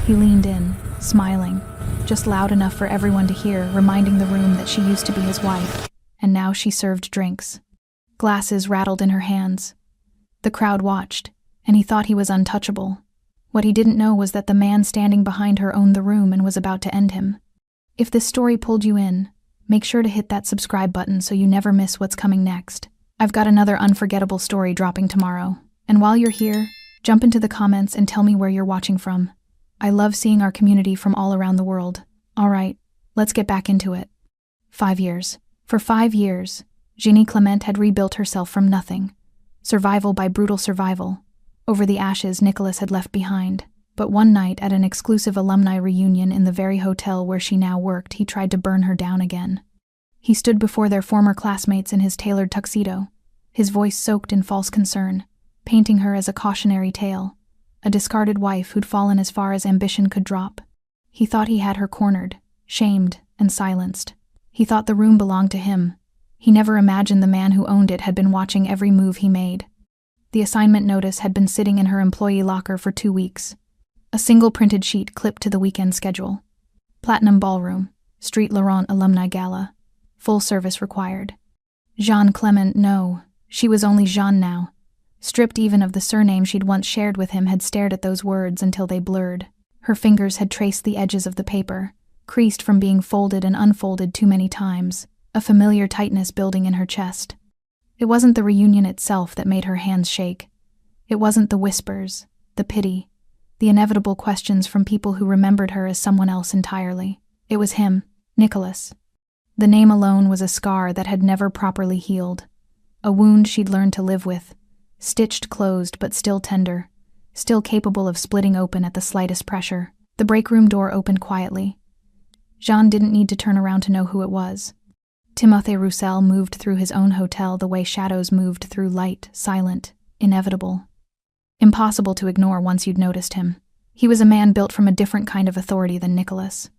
He leaned in, smiling, just loud enough for everyone to hear, reminding the room that she used to be his wife, and now she served drinks. Glasses rattled in her hands. The crowd watched, and he thought he was untouchable. What he didn't know was that the man standing behind her owned the room and was about to end him. If this story pulled you in, make sure to hit that subscribe button so you never miss what's coming next. I've got another unforgettable story dropping tomorrow. And while you're here, jump into the comments and tell me where you're watching from. I love seeing our community from all around the world. Alright, let's get back into it. 5 years. For 5 years, Jeanie Clement had rebuilt herself from nothing. Survival by brutal survival. Over the ashes Nicholas had left behind. But one night at an exclusive alumni reunion in the very hotel where she now worked, he tried to burn her down again. He stood before their former classmates in his tailored tuxedo, his voice soaked in false concern, painting her as a cautionary tale, a discarded wife who'd fallen as far as ambition could drop. He thought he had her cornered, shamed, and silenced. He thought the room belonged to him. He never imagined the man who owned it had been watching every move he made. The assignment notice had been sitting in her employee locker for 2 weeks. A single printed sheet clipped to the weekend schedule. Platinum Ballroom, Street Laurent Alumni Gala. Full service required. Jean Clement, no. She was only Jean now. Stripped even of the surname she'd once shared with him, had stared at those words until they blurred. Her fingers had traced the edges of the paper, creased from being folded and unfolded too many times, a familiar tightness building in her chest. It wasn't the reunion itself that made her hands shake. It wasn't the whispers, the pity, the inevitable questions from people who remembered her as someone else entirely. It was him, Nicholas. The name alone was a scar that had never properly healed, a wound she'd learned to live with, stitched closed but still tender, still capable of splitting open at the slightest pressure. The break room door opened quietly. Jean didn't need to turn around to know who it was. Timothée Roussel moved through his own hotel the way shadows moved through light, silent, inevitable. Impossible to ignore once you'd noticed him. He was a man built from a different kind of authority than Nicholas.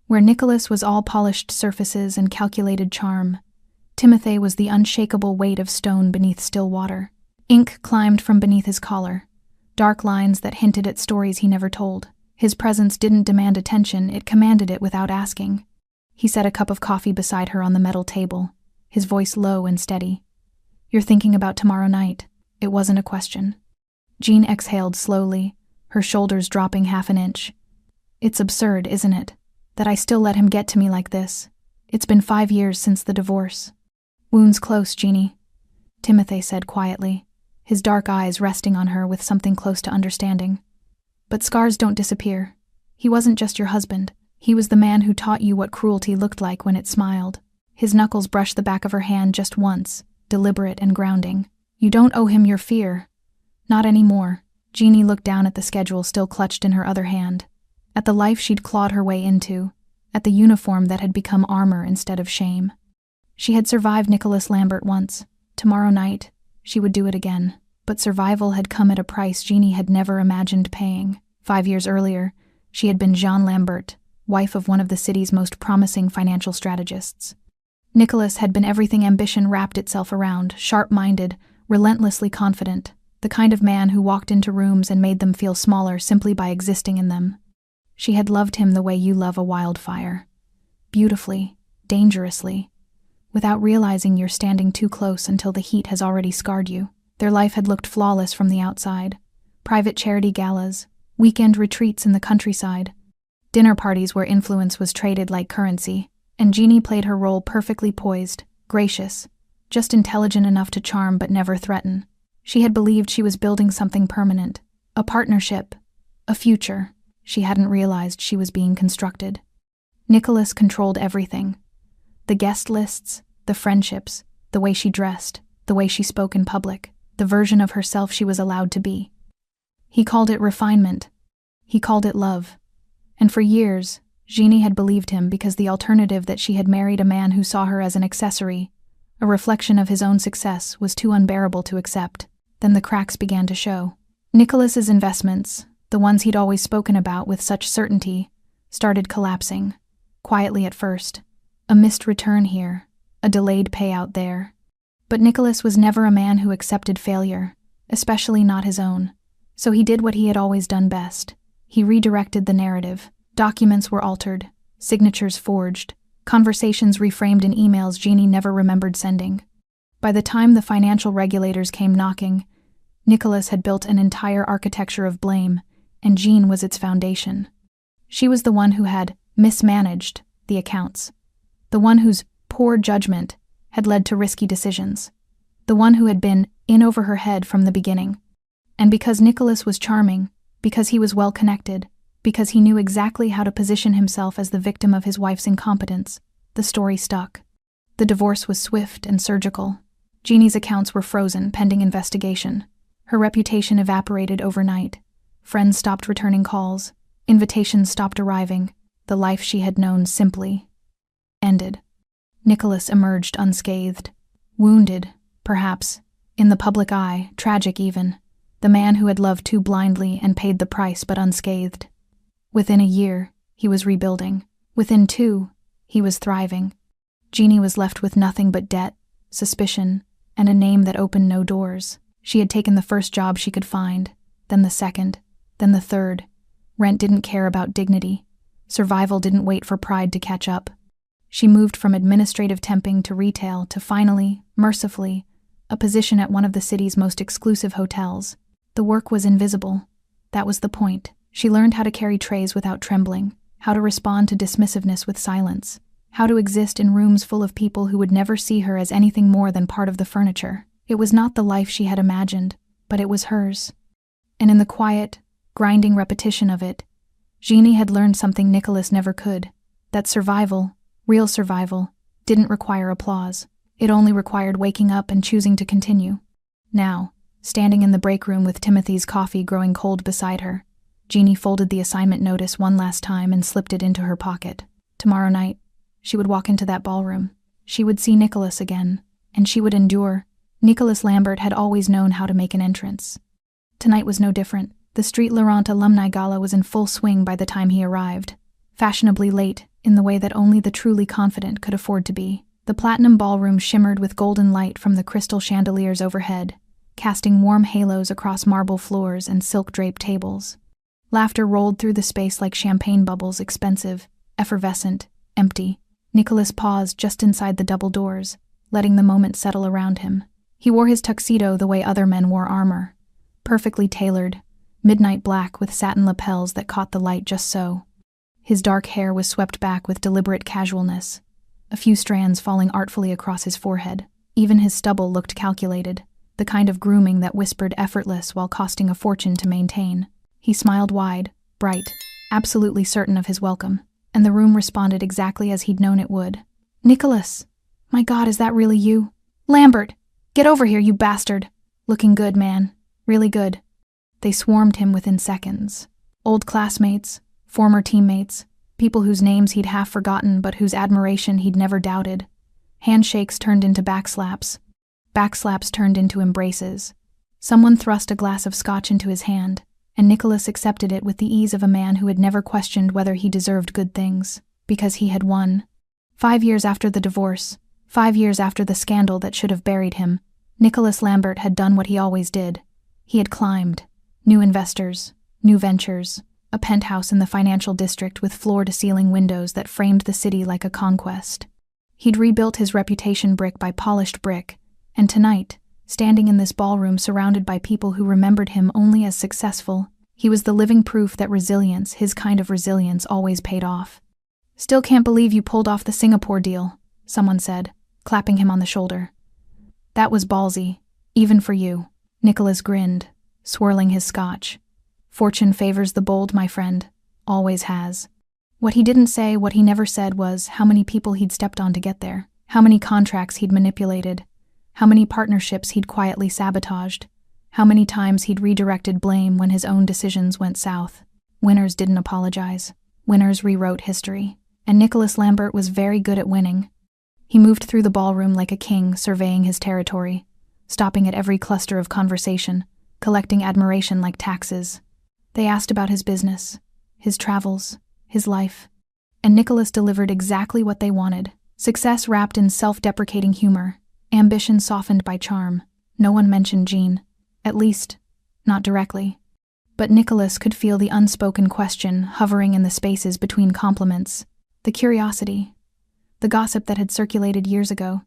Where Nicholas was all polished surfaces and calculated charm, Timothée was the unshakable weight of stone beneath still water. Ink climbed from beneath his collar, dark lines that hinted at stories he never told. His presence didn't demand attention, it commanded it without asking. He set a cup of coffee beside her on the metal table, his voice low and steady. "You're thinking about tomorrow night." It wasn't a question. Jean exhaled slowly, her shoulders dropping half an inch. "It's absurd, isn't it? That I still let him get to me like this. It's been 5 years since the divorce." "Wounds close, Jeanie," Timothée said quietly, his dark eyes resting on her with something close to understanding. "But scars don't disappear. He wasn't just your husband. He was the man who taught you what cruelty looked like when it smiled." His knuckles brushed the back of her hand just once, deliberate and grounding. "You don't owe him your fear." "Not anymore." Jeanie looked down at the schedule still clutched in her other hand, at the life she'd clawed her way into, at the uniform that had become armor instead of shame. She had survived Nicholas Lambert once. Tomorrow night, she would do it again. But survival had come at a price Jeanie had never imagined paying. 5 years earlier, she had been Jean Lambert, wife of one of the city's most promising financial strategists. Nicholas had been everything ambition wrapped itself around, sharp-minded, relentlessly confident, the kind of man who walked into rooms and made them feel smaller simply by existing in them. She had loved him the way you love a wildfire. Beautifully, dangerously, without realizing you're standing too close until the heat has already scarred you. Their life had looked flawless from the outside. Private charity galas, weekend retreats in the countryside, dinner parties where influence was traded like currency, and Jeanie played her role perfectly poised, gracious, just intelligent enough to charm but never threaten. She had believed she was building something permanent, a partnership, a future. She hadn't realized she was being constructed. Nicholas controlled everything. The guest lists, the friendships, the way she dressed, the way she spoke in public, the version of herself she was allowed to be. He called it refinement. He called it love. And for years, Jeanie had believed him because the alternative that she had married a man who saw her as an accessory, a reflection of his own success, was too unbearable to accept. Then the cracks began to show. Nicholas's investments, the ones he'd always spoken about with such certainty, started collapsing, quietly at first. A missed return here, a delayed payout there. But Nicholas was never a man who accepted failure, especially not his own. So he did what he had always done best. He redirected the narrative. Documents were altered, signatures forged, conversations reframed in emails Jeanie never remembered sending. By the time the financial regulators came knocking, Nicholas had built an entire architecture of blame, and Jean was its foundation. She was the one who had mismanaged the accounts, the one whose poor judgment had led to risky decisions, the one who had been in over her head from the beginning. And because Nicholas was charming, because he was well-connected, because he knew exactly how to position himself as the victim of his wife's incompetence, the story stuck. The divorce was swift and surgical. Jeannie's accounts were frozen pending investigation. Her reputation evaporated overnight. Friends stopped returning calls. Invitations stopped arriving. The life she had known simply ended. Nicholas emerged unscathed. Wounded, perhaps, in the public eye, tragic even. The man who had loved too blindly and paid the price but unscathed. Within a year, he was rebuilding. Within 2, he was thriving. Jeanie was left with nothing but debt, suspicion, and a name that opened no doors. She had taken the first job she could find, then the second, then the third. Rent didn't care about dignity. Survival didn't wait for pride to catch up. She moved from administrative temping to retail to finally, mercifully, a position at one of the city's most exclusive hotels. The work was invisible. That was the point. She learned how to carry trays without trembling, how to respond to dismissiveness with silence, how to exist in rooms full of people who would never see her as anything more than part of the furniture. It was not the life she had imagined, but it was hers. And in the quiet, grinding repetition of it, Jeanie had learned something Nicholas never could, that survival, real survival, didn't require applause. It only required waking up and choosing to continue. Now, standing in the break room with Timothy's coffee growing cold beside her, Jeanie folded the assignment notice one last time and slipped it into her pocket. Tomorrow night, she would walk into that ballroom. She would see Nicholas again, and she would endure. Nicholas Lambert had always known how to make an entrance. Tonight was no different. The Street Laurent alumni gala was in full swing by the time he arrived, fashionably late in the way that only the truly confident could afford to be. The platinum ballroom shimmered with golden light from the crystal chandeliers overhead, casting warm halos across marble floors and silk-draped tables. Laughter rolled through the space like champagne bubbles, expensive, effervescent, empty. Nicholas paused just inside the double doors, letting the moment settle around him. He wore his tuxedo the way other men wore armor, perfectly tailored, midnight black with satin lapels that caught the light just so. His dark hair was swept back with deliberate casualness, a few strands falling artfully across his forehead. Even his stubble looked calculated, the kind of grooming that whispered effortless while costing a fortune to maintain. He smiled wide, bright, absolutely certain of his welcome, and the room responded exactly as he'd known it would. "Nicholas! My God, is that really you? Lambert! Get over here, you bastard! Looking good, man. Really good." They swarmed him within seconds. Old classmates, former teammates, people whose names he'd half forgotten but whose admiration he'd never doubted. Handshakes turned into backslaps. Backslaps turned into embraces. Someone thrust a glass of scotch into his hand, and Nicholas accepted it with the ease of a man who had never questioned whether he deserved good things, because he had won. 5 years after the divorce, 5 years after the scandal that should have buried him, Nicholas Lambert had done what he always did. He had climbed. New investors, new ventures, a penthouse in the financial district with floor-to-ceiling windows that framed the city like a conquest. He'd rebuilt his reputation brick by polished brick, and tonight, standing in this ballroom surrounded by people who remembered him only as successful, he was the living proof that resilience, his kind of resilience, always paid off. "Still can't believe you pulled off the Singapore deal," someone said, clapping him on the shoulder. "That was ballsy, even for you." Nicholas grinned, swirling his scotch. "Fortune favors the bold, my friend. Always has." What he didn't say, what he never said, was how many people he'd stepped on to get there, how many contracts he'd manipulated, how many partnerships he'd quietly sabotaged, how many times he'd redirected blame when his own decisions went south. Winners didn't apologize. Winners rewrote history. And Nicholas Lambert was very good at winning. He moved through the ballroom like a king, surveying his territory, stopping at every cluster of conversation, collecting admiration like taxes. They asked about his business, his travels, his life. And Nicholas delivered exactly what they wanted. Success wrapped in self-deprecating humor, ambition softened by charm. No one mentioned Jean. At least, not directly. But Nicholas could feel the unspoken question hovering in the spaces between compliments, the curiosity, the gossip that had circulated years ago,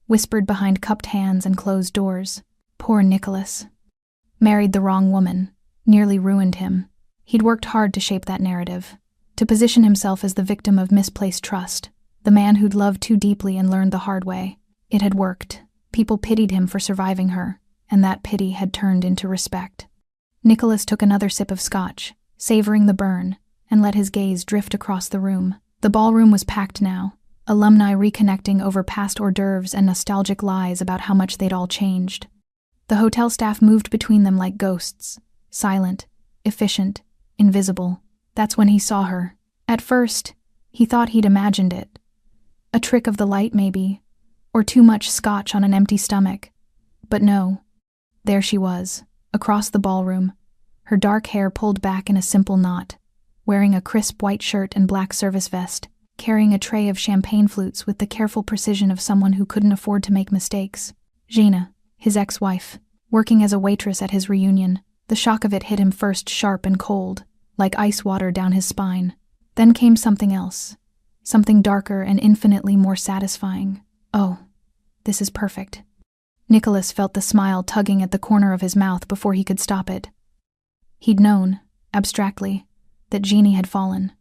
whispered behind cupped hands and closed doors. Poor Nicholas. Married the wrong woman, nearly ruined him. He'd worked hard to shape that narrative, to position himself as the victim of misplaced trust, the man who'd loved too deeply and learned the hard way. It had worked. People pitied him for surviving her, and that pity had turned into respect. Nicholas took another sip of scotch, savoring the burn, and let his gaze drift across the room. The ballroom was packed now, alumni reconnecting over past hors d'oeuvres and nostalgic lies about how much they'd all changed. The hotel staff moved between them like ghosts, silent, efficient, invisible. That's when he saw her. At first, he thought he'd imagined it. A trick of the light, maybe, or too much scotch on an empty stomach. But no. There she was, across the ballroom, her dark hair pulled back in a simple knot, wearing a crisp white shirt and black service vest, carrying a tray of champagne flutes with the careful precision of someone who couldn't afford to make mistakes. Jeanie, his ex-wife, working as a waitress at his reunion. The shock of it hit him first sharp and cold, like ice water down his spine. Then came something else, something darker and infinitely more satisfying. Oh, this is perfect. Nicholas felt the smile tugging at the corner of his mouth before he could stop it. He'd known, abstractly, that Jeanie had fallen.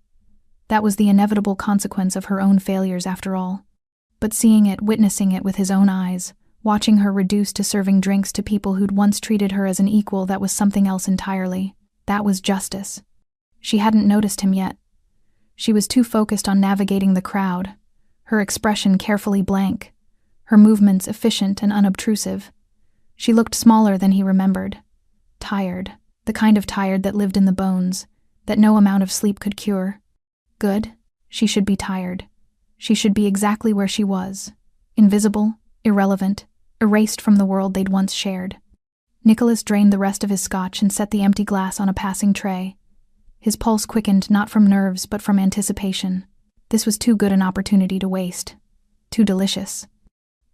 That was the inevitable consequence of her own failures after all. But seeing it, witnessing it with his own eyes, watching her reduced to serving drinks to people who'd once treated her as an equal, that was something else entirely. That was justice. She hadn't noticed him yet. She was too focused on navigating the crowd, her expression carefully blank, her movements efficient and unobtrusive. She looked smaller than he remembered. Tired, the kind of tired that lived in the bones, that no amount of sleep could cure. Good? She should be tired. She should be exactly where she was. Invisible, irrelevant, erased from the world they'd once shared. Nicholas drained the rest of his scotch and set the empty glass on a passing tray. His pulse quickened not from nerves but from anticipation. This was too good an opportunity to waste. Too delicious.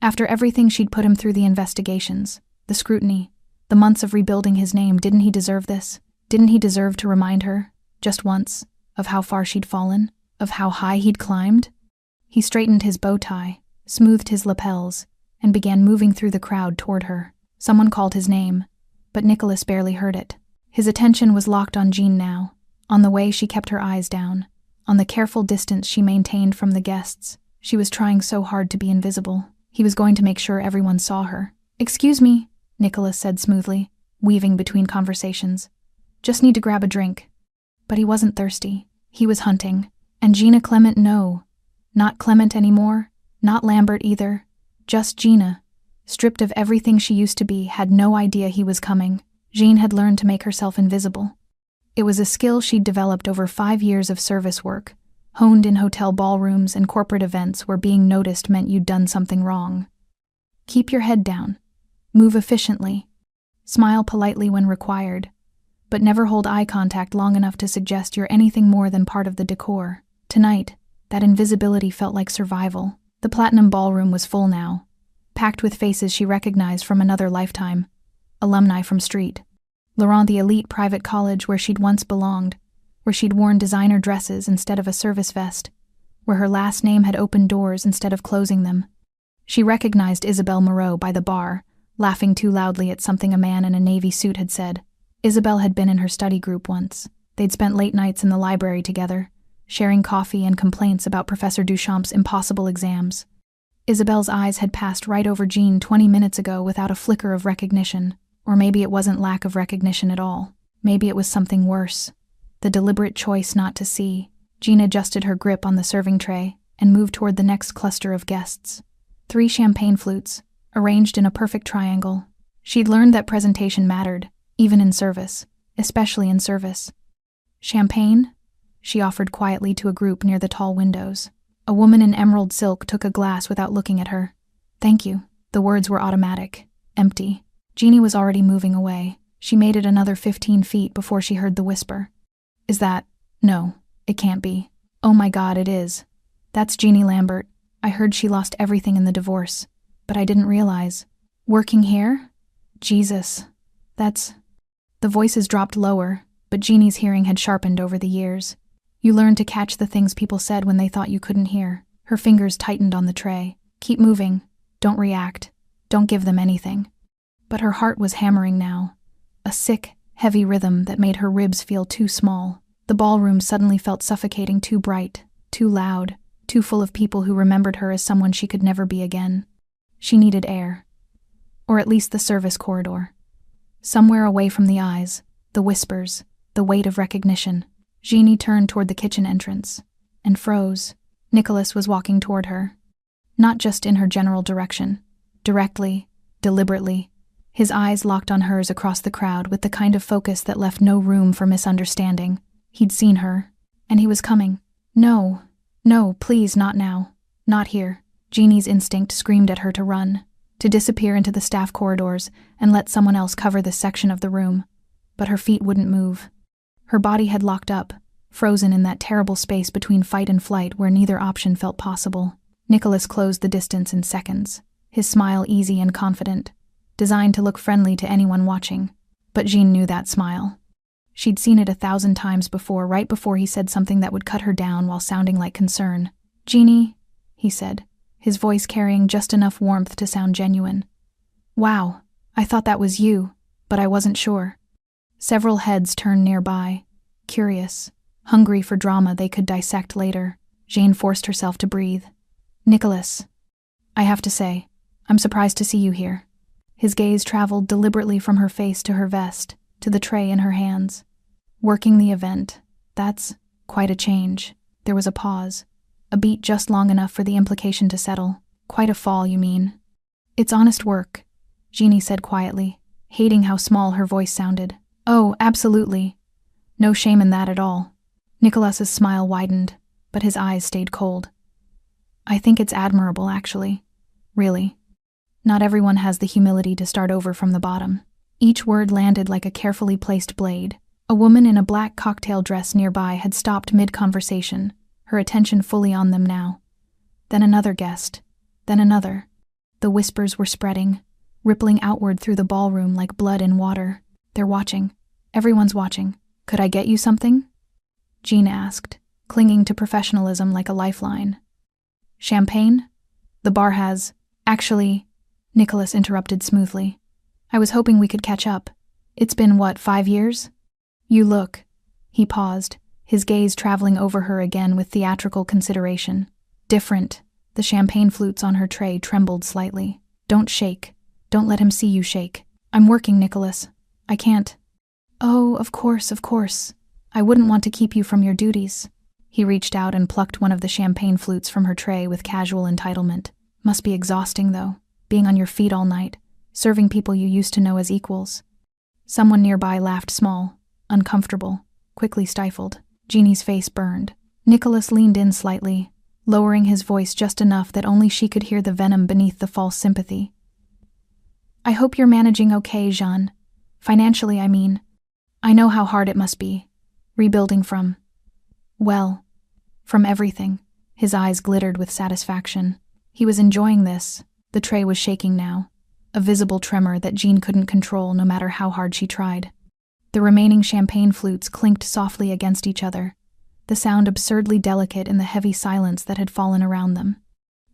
After everything she'd put him through, the investigations, the scrutiny, the months of rebuilding his name, didn't he deserve this? Didn't he deserve to remind her, just once, of how far she'd fallen, of how high he'd climbed? He straightened his bow tie, smoothed his lapels, and began moving through the crowd toward her. Someone called his name, but Nicholas barely heard it. His attention was locked on Jean now, on the way she kept her eyes down, on the careful distance she maintained from the guests. She was trying so hard to be invisible. He was going to make sure everyone saw her. "Excuse me," Nicholas said smoothly, weaving between conversations. "Just need to grab a drink." But he wasn't thirsty. He was hunting. And Jeanie Clement, no. Not Clement anymore. Not Lambert either. Just Jeanie, stripped of everything she used to be, had no idea he was coming. Jean had learned to make herself invisible. It was a skill she'd developed over 5 years of service work, honed in hotel ballrooms and corporate events where being noticed meant you'd done something wrong. Keep your head down. Move efficiently. Smile politely when required, but never hold eye contact long enough to suggest you're anything more than part of the decor. Tonight, that invisibility felt like survival. The Platinum Ballroom was full now, packed with faces she recognized from another lifetime. Alumni from Street. Laurent, the elite private college where she'd once belonged, where she'd worn designer dresses instead of a service vest, where her last name had opened doors instead of closing them. She recognized Isabelle Moreau by the bar, laughing too loudly at something a man in a navy suit had said. Isabelle had been in her study group once. They'd spent late nights in the library together, sharing coffee and complaints about Professor Duchamp's impossible exams. Isabelle's eyes had passed right over Jean 20 minutes ago without a flicker of recognition. Or maybe it wasn't lack of recognition at all. Maybe it was something worse. The deliberate choice not to see. Jean adjusted her grip on the serving tray and moved toward the next cluster of guests. 3 champagne flutes, arranged in a perfect triangle. She'd learned that presentation mattered, even in service, especially in service. "Champagne?" she offered quietly to a group near the tall windows. A woman in emerald silk took a glass without looking at her. "Thank you." The words were automatic, empty. Jeanie was already moving away. She made it another 15 feet before she heard the whisper. "Is that? No, it can't be. Oh my God, it is. That's Jeanie Lambert. I heard she lost everything in the divorce, but I didn't realize. Working here? Jesus. That's..." The voices dropped lower, but Jeannie's hearing had sharpened over the years. You learned to catch the things people said when they thought you couldn't hear. Her fingers tightened on the tray. Keep moving. Don't react. Don't give them anything. But her heart was hammering now. A sick, heavy rhythm that made her ribs feel too small. The ballroom suddenly felt suffocating, too bright, too loud, too full of people who remembered her as someone she could never be again. She needed air. Or at least the service corridor. Somewhere away from the eyes, the whispers, the weight of recognition. Jeanie turned toward the kitchen entrance and froze. Nicholas was walking toward her. Not just in her general direction. Directly, deliberately. His eyes locked on hers across the crowd with the kind of focus that left no room for misunderstanding. He'd seen her, and he was coming. No, please, not now. Not here. Jeannie's instinct screamed at her to run, to disappear into the staff corridors and let someone else cover this section of the room. But her feet wouldn't move. Her body had locked up, frozen in that terrible space between fight and flight where neither option felt possible. Nicholas closed the distance in seconds, his smile easy and confident, designed to look friendly to anyone watching. But Jean knew that smile. She'd seen it 1,000 times before, right before he said something that would cut her down while sounding like concern. "Jeanie," he said, his voice carrying just enough warmth to sound genuine. "Wow, I thought that was you, but I wasn't sure." Several heads turned nearby, curious, hungry for drama they could dissect later. Jean forced herself to breathe. "Nicholas, I have to say, I'm surprised to see you here." His gaze traveled deliberately from her face to her vest, to the tray in her hands. "Working the event, that's quite a change." There was a pause, a beat just long enough for the implication to settle. "Quite a fall, you mean?" "It's honest work," Jeanie said quietly, hating how small her voice sounded. "Oh, absolutely. No shame in that at all." Nicholas's smile widened, but his eyes stayed cold. "I think it's admirable, actually. Really. Not everyone has the humility to start over from the bottom." Each word landed like a carefully placed blade. A woman in a black cocktail dress nearby had stopped mid-conversation, her attention fully on them now. Then another guest. Then another. The whispers were spreading, rippling outward through the ballroom like blood in water. "They're watching. Everyone's watching. Could I get you something?" Jean asked, clinging to professionalism like a lifeline. "Champagne? The bar has—" "Actually," Nicholas interrupted smoothly. "I was hoping we could catch up. It's been, 5 years? You look—" He paused, his gaze traveling over her again with theatrical consideration. "Different." The champagne flutes on her tray trembled slightly. "Don't shake. Don't let him see you shake. I'm working, Nicholas. I can't." "Oh, of course. I wouldn't want to keep you from your duties." He reached out and plucked one of the champagne flutes from her tray with casual entitlement. "Must be exhausting, though, being on your feet all night, serving people you used to know as equals." Someone nearby laughed small, uncomfortable, quickly stifled. Jeannie's face burned. Nicholas leaned in slightly, lowering his voice just enough that only she could hear the venom beneath the false sympathy. "I hope you're managing okay, Jean. Financially, I mean. I know how hard it must be. Rebuilding from everything." His eyes glittered with satisfaction. He was enjoying this. The tray was shaking now, a visible tremor that Jean couldn't control no matter how hard she tried. The remaining champagne flutes clinked softly against each other, the sound absurdly delicate in the heavy silence that had fallen around them.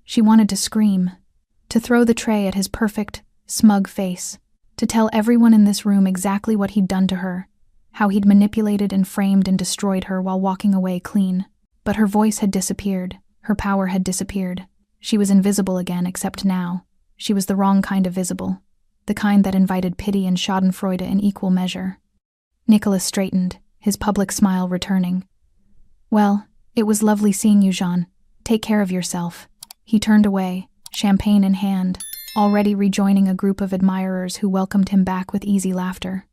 She wanted to scream, to throw the tray at his perfect, smug face, to tell everyone in this room exactly what he'd done to her, how he'd manipulated and framed and destroyed her while walking away clean. But her voice had disappeared, her power had disappeared. She was invisible again, except now. She was the wrong kind of visible, the kind that invited pity and schadenfreude in equal measure. Nicholas straightened, his public smile returning. "Well, it was lovely seeing you, Jean. Take care of yourself." He turned away, champagne in hand, already rejoining a group of admirers who welcomed him back with easy laughter.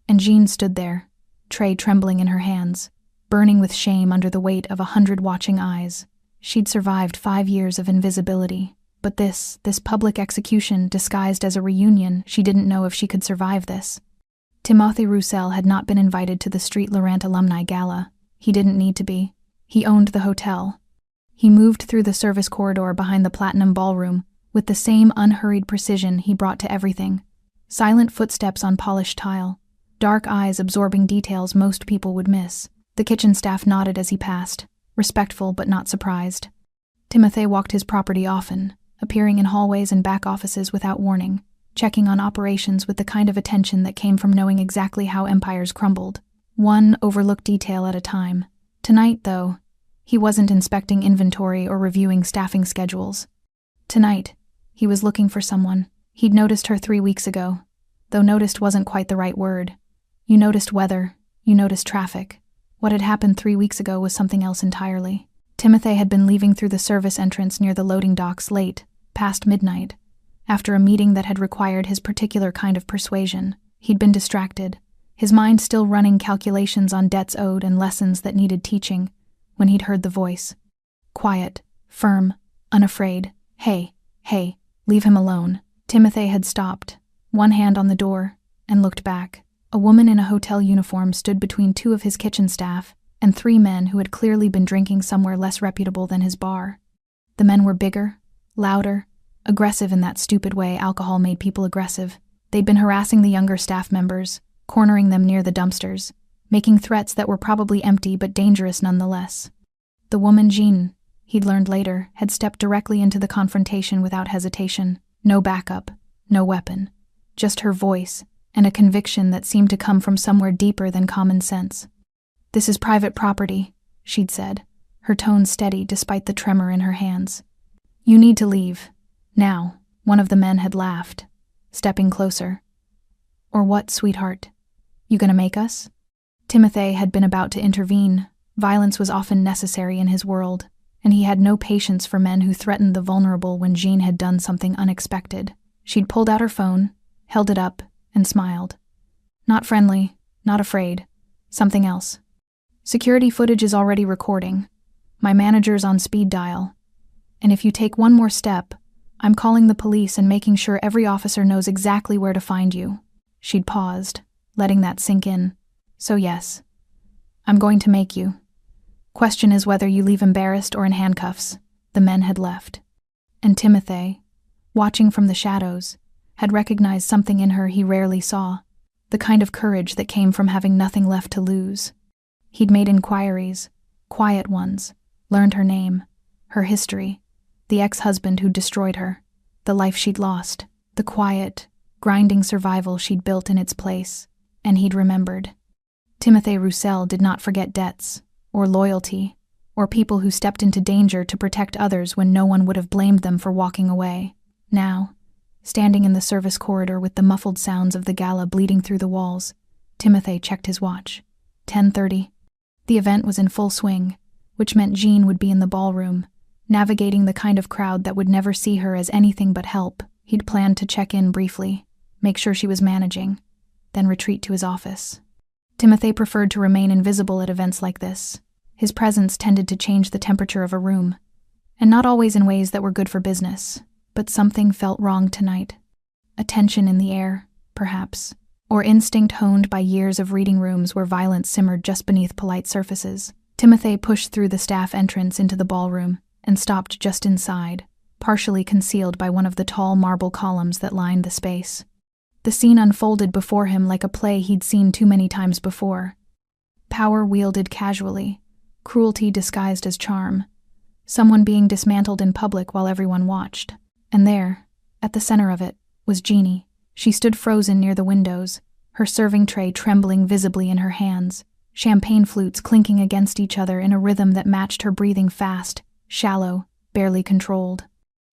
And Jean stood there, tray trembling in her hands, burning with shame under the weight of 100 watching eyes. She'd survived 5 years of invisibility, but this public execution disguised as a reunion, she didn't know if she could survive this. Timothy Roussel had not been invited to the Street Laurent alumni gala. He didn't need to be. He owned the hotel. He moved through the service corridor behind the platinum ballroom with the same unhurried precision he brought to everything. Silent footsteps on polished tile, dark eyes absorbing details most people would miss. The kitchen staff nodded as he passed, respectful but not surprised. Timothy walked his property often, appearing in hallways and back offices without warning, checking on operations with the kind of attention that came from knowing exactly how empires crumbled, one overlooked detail at a time. Tonight, though, he wasn't inspecting inventory or reviewing staffing schedules. Tonight, he was looking for someone. He'd noticed her 3 weeks ago, though noticed wasn't quite the right word. You noticed weather, you noticed traffic. What had happened 3 weeks ago was something else entirely. Timothy had been leaving through the service entrance near the loading docks late, past midnight. After a meeting that had required his particular kind of persuasion, he'd been distracted, his mind still running calculations on debts owed and lessons that needed teaching, when he'd heard the voice. Quiet, firm, unafraid. Hey, leave him alone. Timothy had stopped, one hand on the door, and looked back. A woman in a hotel uniform stood between 2 of his kitchen staff and 3 men who had clearly been drinking somewhere less reputable than his bar. The men were bigger, louder, aggressive in that stupid way alcohol made people aggressive. They'd been harassing the younger staff members, cornering them near the dumpsters, making threats that were probably empty but dangerous nonetheless. The woman, Jeanie, he'd learned later, had stepped directly into the confrontation without hesitation. No backup, no weapon, just her voice and a conviction that seemed to come from somewhere deeper than common sense. "This is private property," she'd said, her tone steady despite the tremor in her hands. "You need to leave. Now." One of the men had laughed, stepping closer. "Or what, sweetheart? You gonna make us?" Timothy had been about to intervene. Violence was often necessary in his world, and he had no patience for men who threatened the vulnerable when Jeanie had done something unexpected. She'd pulled out her phone, held it up, and smiled. "Not friendly, not afraid. Something else. Security footage is already recording. My manager's on speed dial. And if you take one more step, I'm calling the police and making sure every officer knows exactly where to find you." She'd paused, letting that sink in. "So yes, I'm going to make you. Question is whether you leave embarrassed or in handcuffs." The men had left. And Timothy, watching from the shadows, had recognized something in her he rarely saw, the kind of courage that came from having nothing left to lose. He'd made inquiries, quiet ones, learned her name, her history, the ex-husband who'd destroyed her, the life she'd lost, the quiet, grinding survival she'd built in its place, and he'd remembered. Timothy Roussel did not forget debts, or loyalty, or people who stepped into danger to protect others when no one would have blamed them for walking away. Now, standing in the service corridor with the muffled sounds of the gala bleeding through the walls, Timothy checked his watch. 10:30. The event was in full swing, which meant Jeanie would be in the ballroom, navigating the kind of crowd that would never see her as anything but help. He'd planned to check in briefly, make sure she was managing, then retreat to his office. Timothy preferred to remain invisible at events like this. His presence tended to change the temperature of a room, and not always in ways that were good for business. But something felt wrong tonight. A tension in the air, perhaps, or instinct honed by years of reading rooms where violence simmered just beneath polite surfaces. Timothy pushed through the staff entrance into the ballroom and stopped just inside, partially concealed by one of the tall marble columns that lined the space. The scene unfolded before him like a play he'd seen too many times before. Power wielded casually, cruelty disguised as charm, someone being dismantled in public while everyone watched. And there, at the center of it, was Jeanie. She stood frozen near the windows, her serving tray trembling visibly in her hands, champagne flutes clinking against each other in a rhythm that matched her breathing fast, shallow, barely controlled.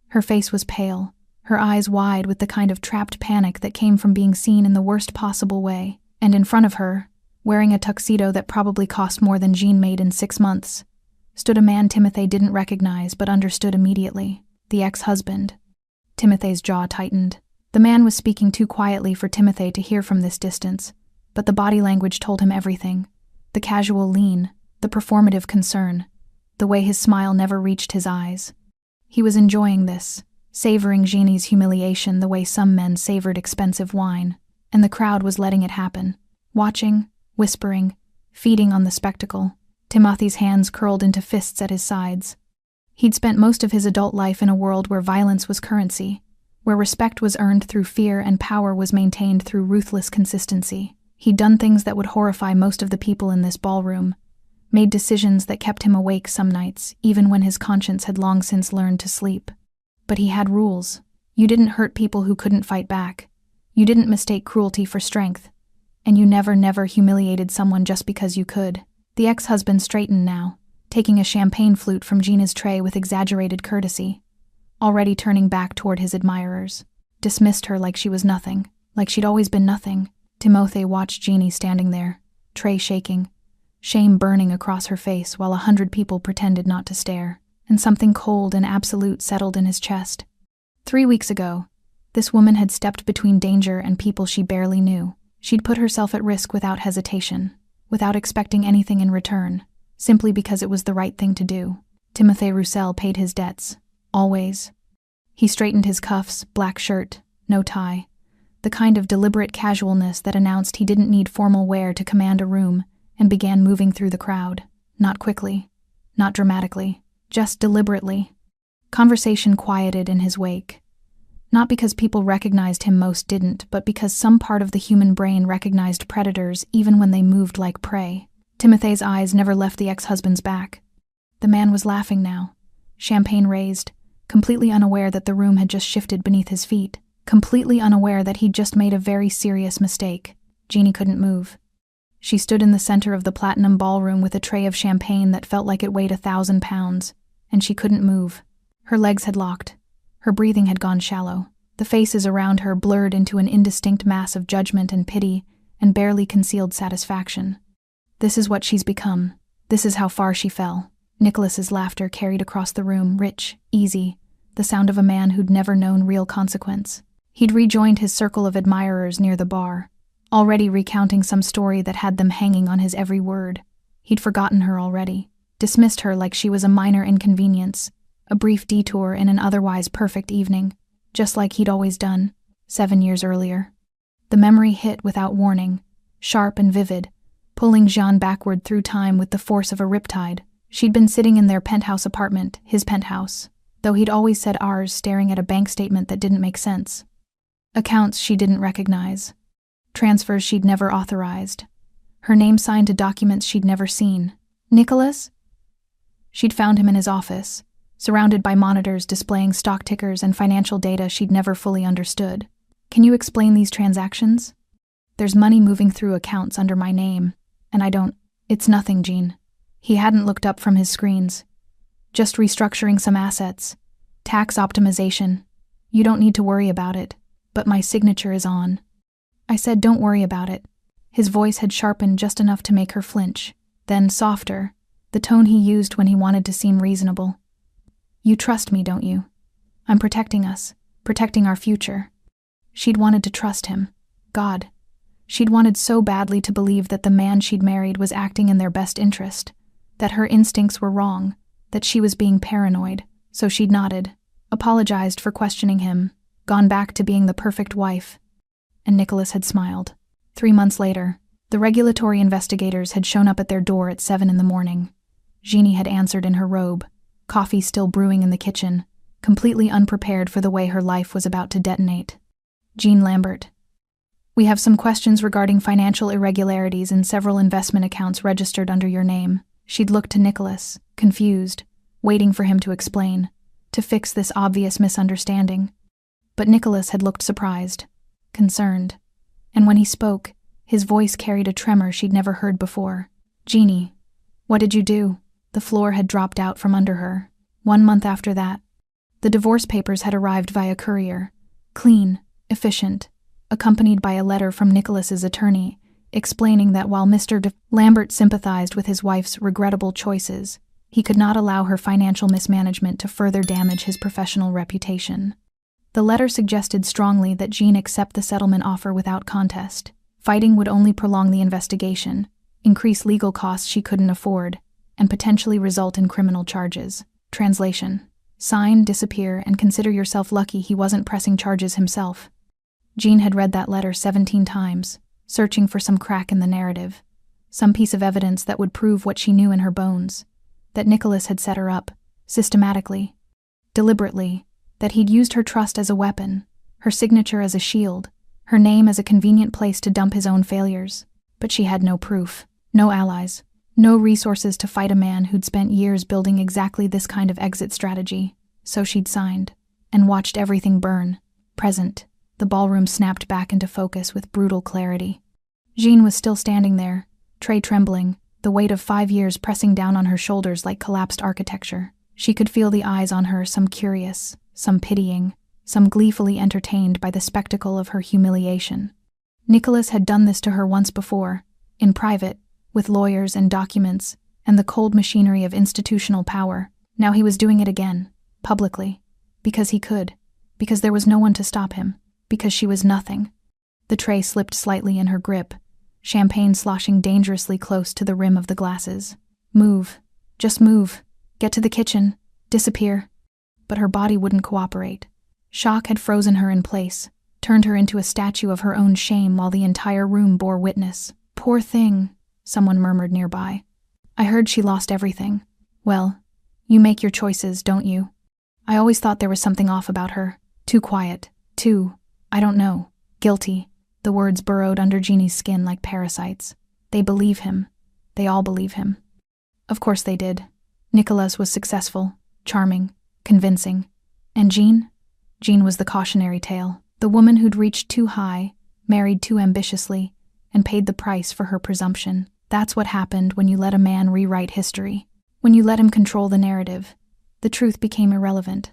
Her face was pale, her eyes wide with the kind of trapped panic that came from being seen in the worst possible way. And in front of her, wearing a tuxedo that probably cost more than Jeanie made in 6 months, stood a man Timothy didn't recognize but understood immediately, the ex-husband. Timothy's jaw tightened. The man was speaking too quietly for Timothy to hear from this distance, but the body language told him everything. The casual lean, the performative concern, the way his smile never reached his eyes. He was enjoying this, savoring Jeannie's humiliation the way some men savored expensive wine, and the crowd was letting it happen, watching, whispering, feeding on the spectacle. Timothy's hands curled into fists at his sides. He'd spent most of his adult life in a world where violence was currency, where respect was earned through fear and power was maintained through ruthless consistency. He'd done things that would horrify most of the people in this ballroom, made decisions that kept him awake some nights, even when his conscience had long since learned to sleep. But he had rules. You didn't hurt people who couldn't fight back. You didn't mistake cruelty for strength. And you never humiliated someone just because you could. The ex-husband straightened now, taking a champagne flute from Gina's tray with exaggerated courtesy, already turning back toward his admirers. Dismissed her like she was nothing, like she'd always been nothing. Timothy watched Jeanie standing there, tray shaking, shame burning across her face while 100 people pretended not to stare, and something cold and absolute settled in his chest. 3 weeks ago, this woman had stepped between danger and people she barely knew. She'd put herself at risk without hesitation, without expecting anything in return, simply because it was the right thing to do. Timothy Roussel paid his debts, always. He straightened his cuffs, black shirt, no tie, the kind of deliberate casualness that announced he didn't need formal wear to command a room, and began moving through the crowd, not quickly, not dramatically, just deliberately. Conversation quieted in his wake. Not because people recognized him, most didn't, but because some part of the human brain recognized predators even when they moved like prey. Timothy's eyes never left the ex-husband's back. The man was laughing now, champagne raised, completely unaware that the room had just shifted beneath his feet, completely unaware that he'd just made a very serious mistake. Jeanie couldn't move. She stood in the center of the platinum ballroom with a tray of champagne that felt like it weighed 1,000 pounds, and she couldn't move. Her legs had locked. Her breathing had gone shallow. The faces around her blurred into an indistinct mass of judgment and pity and barely concealed satisfaction. This is what she's become. This is how far she fell. Nicholas's laughter carried across the room, rich, easy, the sound of a man who'd never known real consequence. He'd rejoined his circle of admirers near the bar, already recounting some story that had them hanging on his every word. He'd forgotten her already, dismissed her like she was a minor inconvenience, a brief detour in an otherwise perfect evening, just like he'd always done, 7 years earlier. The memory hit without warning, sharp and vivid, pulling Jeanne backward through time with the force of a riptide. She'd been sitting in their penthouse apartment, his penthouse, though he'd always said ours, staring at a bank statement that didn't make sense. Accounts she didn't recognize. Transfers she'd never authorized. Her name signed to documents she'd never seen. Nicholas? She'd found him in his office, surrounded by monitors displaying stock tickers and financial data she'd never fully understood. Can you explain these transactions? There's money moving through accounts under my name, and I don't. It's nothing, Jean. He hadn't looked up from his screens. Just restructuring some assets. Tax optimization. You don't need to worry about it, but my signature is on. I said don't worry about it. His voice had sharpened just enough to make her flinch, then softer, the tone he used when he wanted to seem reasonable. You trust me, don't you? I'm protecting us, protecting our future. She'd wanted to trust him. God. She'd wanted so badly to believe that the man she'd married was acting in their best interest, that her instincts were wrong, that she was being paranoid, so she'd nodded, apologized for questioning him, gone back to being the perfect wife. And Nicholas had smiled. 3 months later, the regulatory investigators had shown up at their door at 7 in the morning. Jeanie had answered in her robe, coffee still brewing in the kitchen, completely unprepared for the way her life was about to detonate. Jean Lambert. We have some questions regarding financial irregularities in several investment accounts registered under your name. She'd looked to Nicholas, confused, waiting for him to explain, to fix this obvious misunderstanding. But Nicholas had looked surprised, concerned, and when he spoke, his voice carried a tremor she'd never heard before. Jeanie, what did you do? The floor had dropped out from under her. 1 month after that, the divorce papers had arrived via courier, clean, efficient, accompanied by a letter from Nicholas's attorney, explaining that while Mr. Lambert sympathized with his wife's regrettable choices, he could not allow her financial mismanagement to further damage his professional reputation. The letter suggested strongly that Jean accept the settlement offer without contest. Fighting would only prolong the investigation, increase legal costs she couldn't afford, and potentially result in criminal charges. Translation: sign, disappear, and consider yourself lucky he wasn't pressing charges himself. Jean had read that letter 17 times, searching for some crack in the narrative, some piece of evidence that would prove what she knew in her bones, that Nicholas had set her up, systematically, deliberately, that he'd used her trust as a weapon, her signature as a shield, her name as a convenient place to dump his own failures. But she had no proof, no allies, no resources to fight a man who'd spent years building exactly this kind of exit strategy. So she'd signed, and watched everything burn. Present, the ballroom snapped back into focus with brutal clarity. Jean was still standing there, tray trembling, the weight of 5 years pressing down on her shoulders like collapsed architecture. She could feel the eyes on her, some curious, some pitying, some gleefully entertained by the spectacle of her humiliation. Nicholas had done this to her once before, in private, with lawyers and documents, and the cold machinery of institutional power. Now he was doing it again, publicly, because he could, because there was no one to stop him, because she was nothing. The tray slipped slightly in her grip, champagne sloshing dangerously close to the rim of the glasses. Move. Just move. Get to the kitchen. Disappear. But her body wouldn't cooperate. Shock had frozen her in place, turned her into a statue of her own shame while the entire room bore witness. Poor thing, someone murmured nearby. I heard she lost everything. Well, you make your choices, don't you? I always thought there was something off about her. Too quiet. Too, I don't know, guilty. The words burrowed under Jeannie's skin like parasites. They believe him. They all believe him. Of course they did. Nicholas was successful, charming, convincing. And Jean? Jean was the cautionary tale. The woman who'd reached too high, married too ambitiously, and paid the price for her presumption. That's what happened when you let a man rewrite history. When you let him control the narrative. The truth became irrelevant.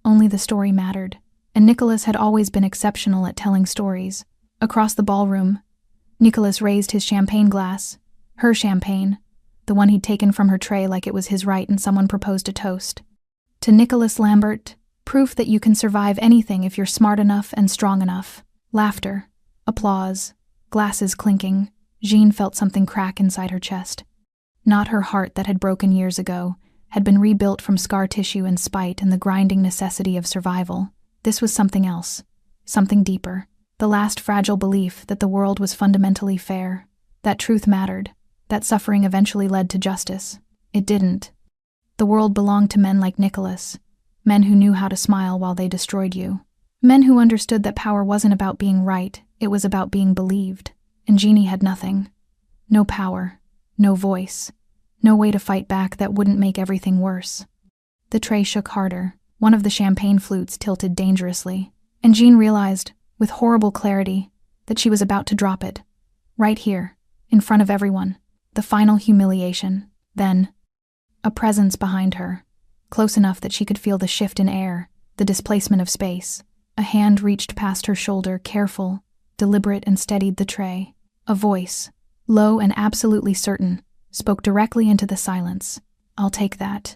Only the story mattered. And Nicholas had always been exceptional at telling stories. Across the ballroom, Nicholas raised his champagne glass. Her champagne. The one he'd taken from her tray like it was his right and someone proposed a toast. To Nicholas Lambert, proof that you can survive anything if you're smart enough and strong enough. Laughter. Applause. Glasses clinking. Jean felt something crack inside her chest. Not her heart that had broken years ago, had been rebuilt from scar tissue and spite and the grinding necessity of survival. This was something else. Something deeper. The last fragile belief that the world was fundamentally fair. That truth mattered. That suffering eventually led to justice. It didn't. The world belonged to men like Nicholas. Men who knew how to smile while they destroyed you. Men who understood that power wasn't about being right, it was about being believed. And Jeanie had nothing. No power. No voice. No way to fight back that wouldn't make everything worse. The tray shook harder. One of the champagne flutes tilted dangerously. And Jean realized, with horrible clarity, that she was about to drop it. Right here, in front of everyone. The final humiliation. Then, a presence behind her. Close enough that she could feel the shift in air, the displacement of space. A hand reached past her shoulder, careful, deliberate, and steadied the tray. A voice, low and absolutely certain, spoke directly into the silence. I'll take that.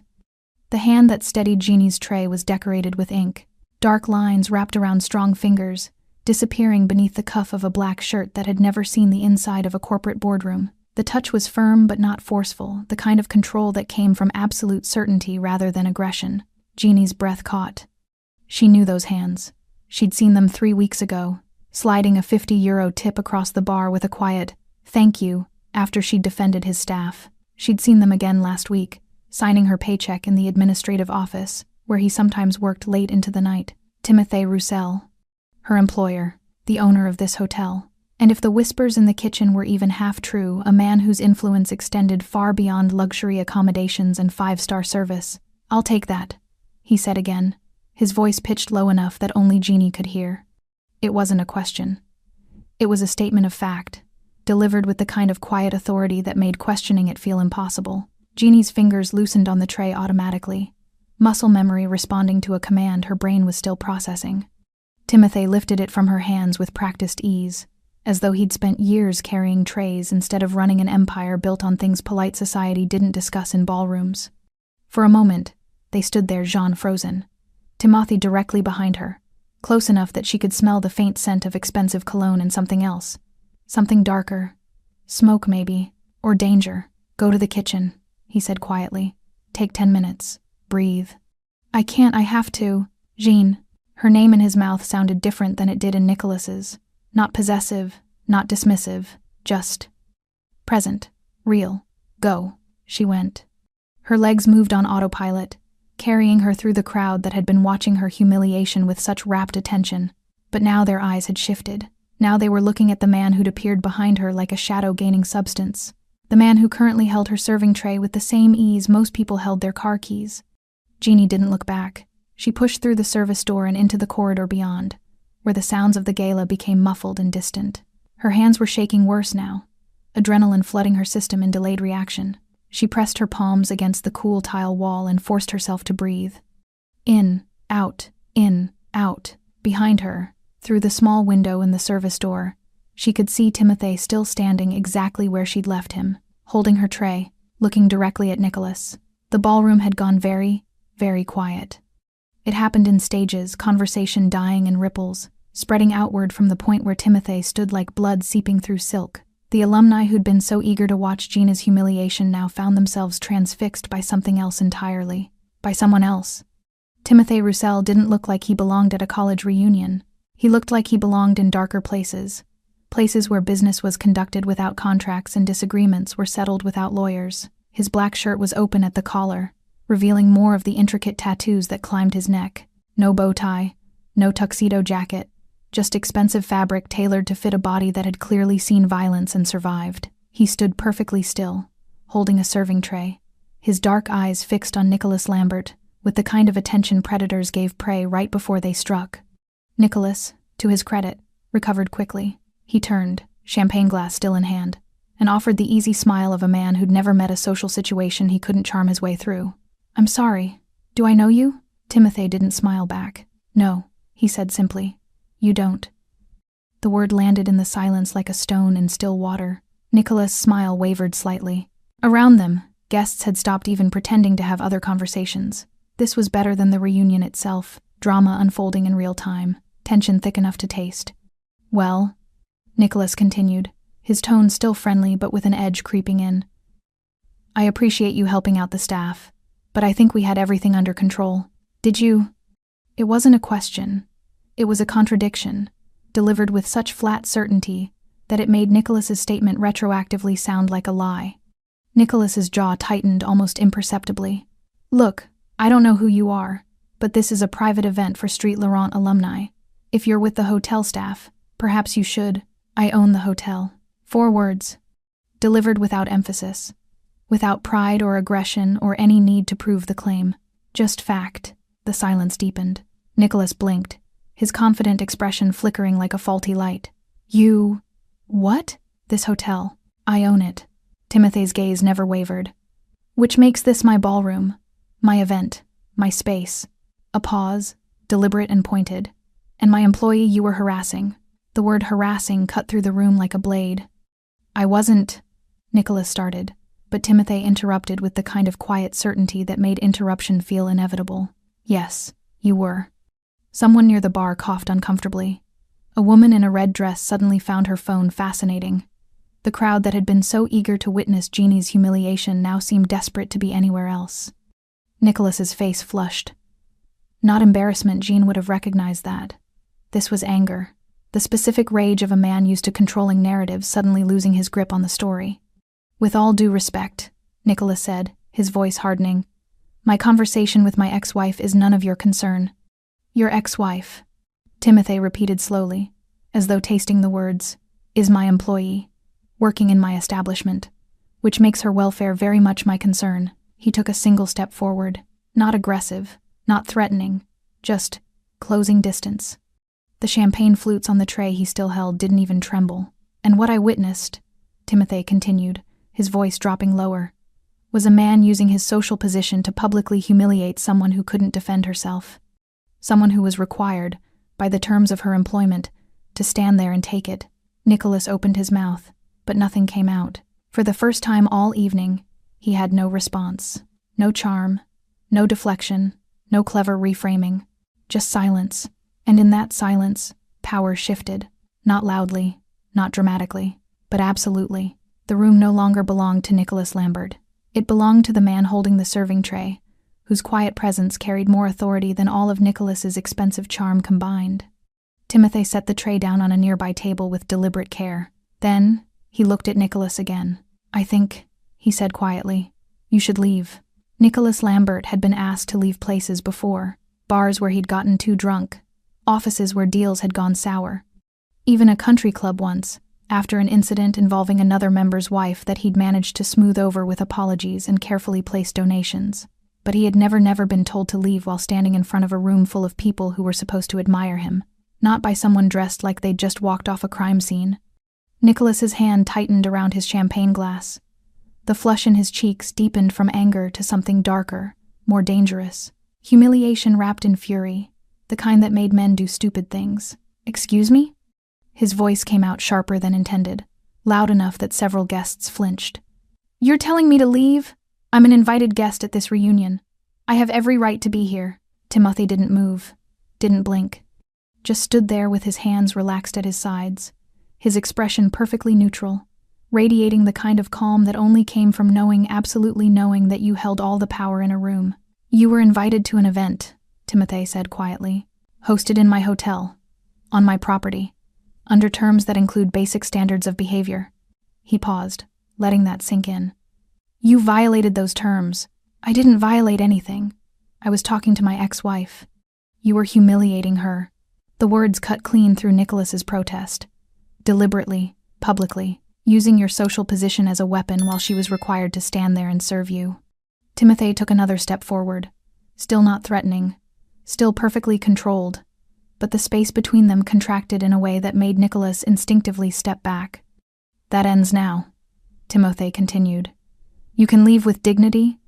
The hand that steadied Jeannie's tray was decorated with ink. Dark lines wrapped around strong fingers, disappearing beneath the cuff of a black shirt that had never seen the inside of a corporate boardroom. The touch was firm but not forceful, the kind of control that came from absolute certainty rather than aggression. Jeannie's breath caught. She knew those hands. She'd seen them 3 weeks ago, sliding a €50 tip across the bar with a quiet, "Thank you," after she'd defended his staff. She'd seen them again last week, signing her paycheck in the administrative office, where he sometimes worked late into the night. Timothée Roussel, her employer, the owner of this hotel. And if the whispers in the kitchen were even half true, a man whose influence extended far beyond luxury accommodations and 5-star service. "I'll take that," he said again, his voice pitched low enough that only Jeanie could hear. It wasn't a question. It was a statement of fact, delivered with the kind of quiet authority that made questioning it feel impossible. Jeannie's fingers loosened on the tray automatically, muscle memory responding to a command her brain was still processing. Timothée lifted it from her hands with practiced ease, as though he'd spent years carrying trays instead of running an empire built on things polite society didn't discuss in ballrooms. For a moment, they stood there, Jean frozen. Timothée directly behind her, close enough that she could smell the faint scent of expensive cologne and something else. Something darker. Smoke, maybe. Or danger. "Go to the kitchen," he said quietly. "Take 10 minutes. Breathe." "I can't, I have to." Jean. Her name in his mouth sounded different than it did in Nicholas's. Not possessive, not dismissive, just present, real. "Go." She went. Her legs moved on autopilot, carrying her through the crowd that had been watching her humiliation with such rapt attention. But now their eyes had shifted. Now they were looking at the man who'd appeared behind her like a shadow gaining substance. The man who currently held her serving tray with the same ease most people held their car keys. Jeanie didn't look back. She pushed through the service door and into the corridor beyond, where the sounds of the gala became muffled and distant. Her hands were shaking worse now, adrenaline flooding her system in delayed reaction. She pressed her palms against the cool tile wall and forced herself to breathe. In, out, behind her, through the small window in the service door, she could see Timothy still standing exactly where she'd left him, holding her tray, looking directly at Nicholas. The ballroom had gone very, very quiet. It happened in stages, conversation dying in ripples, spreading outward from the point where Timothy stood like blood seeping through silk. The alumni who'd been so eager to watch Gina's humiliation now found themselves transfixed by something else entirely. By someone else. Timothy Roussel didn't look like he belonged at a college reunion. He looked like he belonged in darker places. Places where business was conducted without contracts and disagreements were settled without lawyers. His black shirt was open at the collar, revealing more of the intricate tattoos that climbed his neck. No bow tie, no tuxedo jacket, just expensive fabric tailored to fit a body that had clearly seen violence and survived. He stood perfectly still, holding a serving tray, his dark eyes fixed on Nicholas Lambert, with the kind of attention predators gave prey right before they struck. Nicholas, to his credit, recovered quickly. He turned, champagne glass still in hand, and offered the easy smile of a man who'd never met a social situation he couldn't charm his way through. "I'm sorry. Do I know you?" Timothy didn't smile back. "No," he said simply. "You don't." The word landed in the silence like a stone in still water. Nicholas' smile wavered slightly. Around them, guests had stopped even pretending to have other conversations. This was better than the reunion itself, drama unfolding in real time, tension thick enough to taste. "Well," Nicholas continued, his tone still friendly but with an edge creeping in. "I appreciate you helping out the staff, but I think we had everything under control. Did you?" It wasn't a question. It was a contradiction, delivered with such flat certainty that it made Nicholas's statement retroactively sound like a lie. Nicholas's jaw tightened almost imperceptibly. "Look, I don't know who you are, but this is a private event for Street Laurent alumni. If you're with the hotel staff, perhaps you should. I own the hotel." 4 words, delivered without emphasis, without pride or aggression or any need to prove the claim. Just fact. The silence deepened. Nicholas blinked, his confident expression flickering like a faulty light. "You... what?" "This hotel. I own it." Timothy's gaze never wavered. "Which makes this my ballroom, my event, my space." A pause, deliberate and pointed. "And my employee you were harassing." The word harassing cut through the room like a blade. "I wasn't," Nicholas started, but Timothy interrupted with the kind of quiet certainty that made interruption feel inevitable. "Yes, you were." Someone near the bar coughed uncomfortably. A woman in a red dress suddenly found her phone fascinating. The crowd that had been so eager to witness Jeannie's humiliation now seemed desperate to be anywhere else. Nicholas's face flushed. Not embarrassment, Jean would have recognized that. This was anger, the specific rage of a man used to controlling narratives suddenly losing his grip on the story. "With all due respect," Nicholas said, his voice hardening, "my conversation with my ex-wife is none of your concern." "Your ex-wife," Timothy repeated slowly, as though tasting the words, "is my employee, working in my establishment, which makes her welfare very much my concern." He took a single step forward, not aggressive, not threatening, just closing distance. The champagne flutes on the tray he still held didn't even tremble. "And what I witnessed," Timothy continued, his voice dropping lower, "was a man using his social position to publicly humiliate someone who couldn't defend herself. Someone who was required, by the terms of her employment, to stand there and take it." Nicholas opened his mouth, but nothing came out. For the first time all evening, he had no response, no charm, no deflection, no clever reframing, just silence. And in that silence, power shifted, not loudly, not dramatically, but absolutely. The room no longer belonged to Nicholas Lambert. It belonged to the man holding the serving tray, whose quiet presence carried more authority than all of Nicholas's expensive charm combined. Timothy set the tray down on a nearby table with deliberate care. Then, he looked at Nicholas again. "I think," he said quietly, "you should leave." Nicholas Lambert had been asked to leave places before, bars where he'd gotten too drunk, offices where deals had gone sour. Even a country club once, after an incident involving another member's wife that he'd managed to smooth over with apologies and carefully placed donations. But he had never been told to leave while standing in front of a room full of people who were supposed to admire him, not by someone dressed like they'd just walked off a crime scene. Nicholas's hand tightened around his champagne glass. The flush in his cheeks deepened from anger to something darker, more dangerous. Humiliation wrapped in fury, the kind that made men do stupid things. "Excuse me?" His voice came out sharper than intended, loud enough that several guests flinched. "You're telling me to leave? I'm an invited guest at this reunion. I have every right to be here." Timothy didn't move, didn't blink, just stood there with his hands relaxed at his sides, his expression perfectly neutral, radiating the kind of calm that only came from absolutely knowing that you held all the power in a room. "You were invited to an event," Timothy said quietly, "hosted in my hotel, on my property, under terms that include basic standards of behavior." He paused, letting that sink in. "You violated those terms." "I didn't violate anything. I was talking to my ex-wife." "You were humiliating her." The words cut clean through Nicholas's protest. "Deliberately, publicly, using your social position as a weapon while she was required to stand there and serve you." Timothy took another step forward, still not threatening, still perfectly controlled, but the space between them contracted in a way that made Nicholas instinctively step back. "That ends now," Timothy continued. "You can leave with dignity,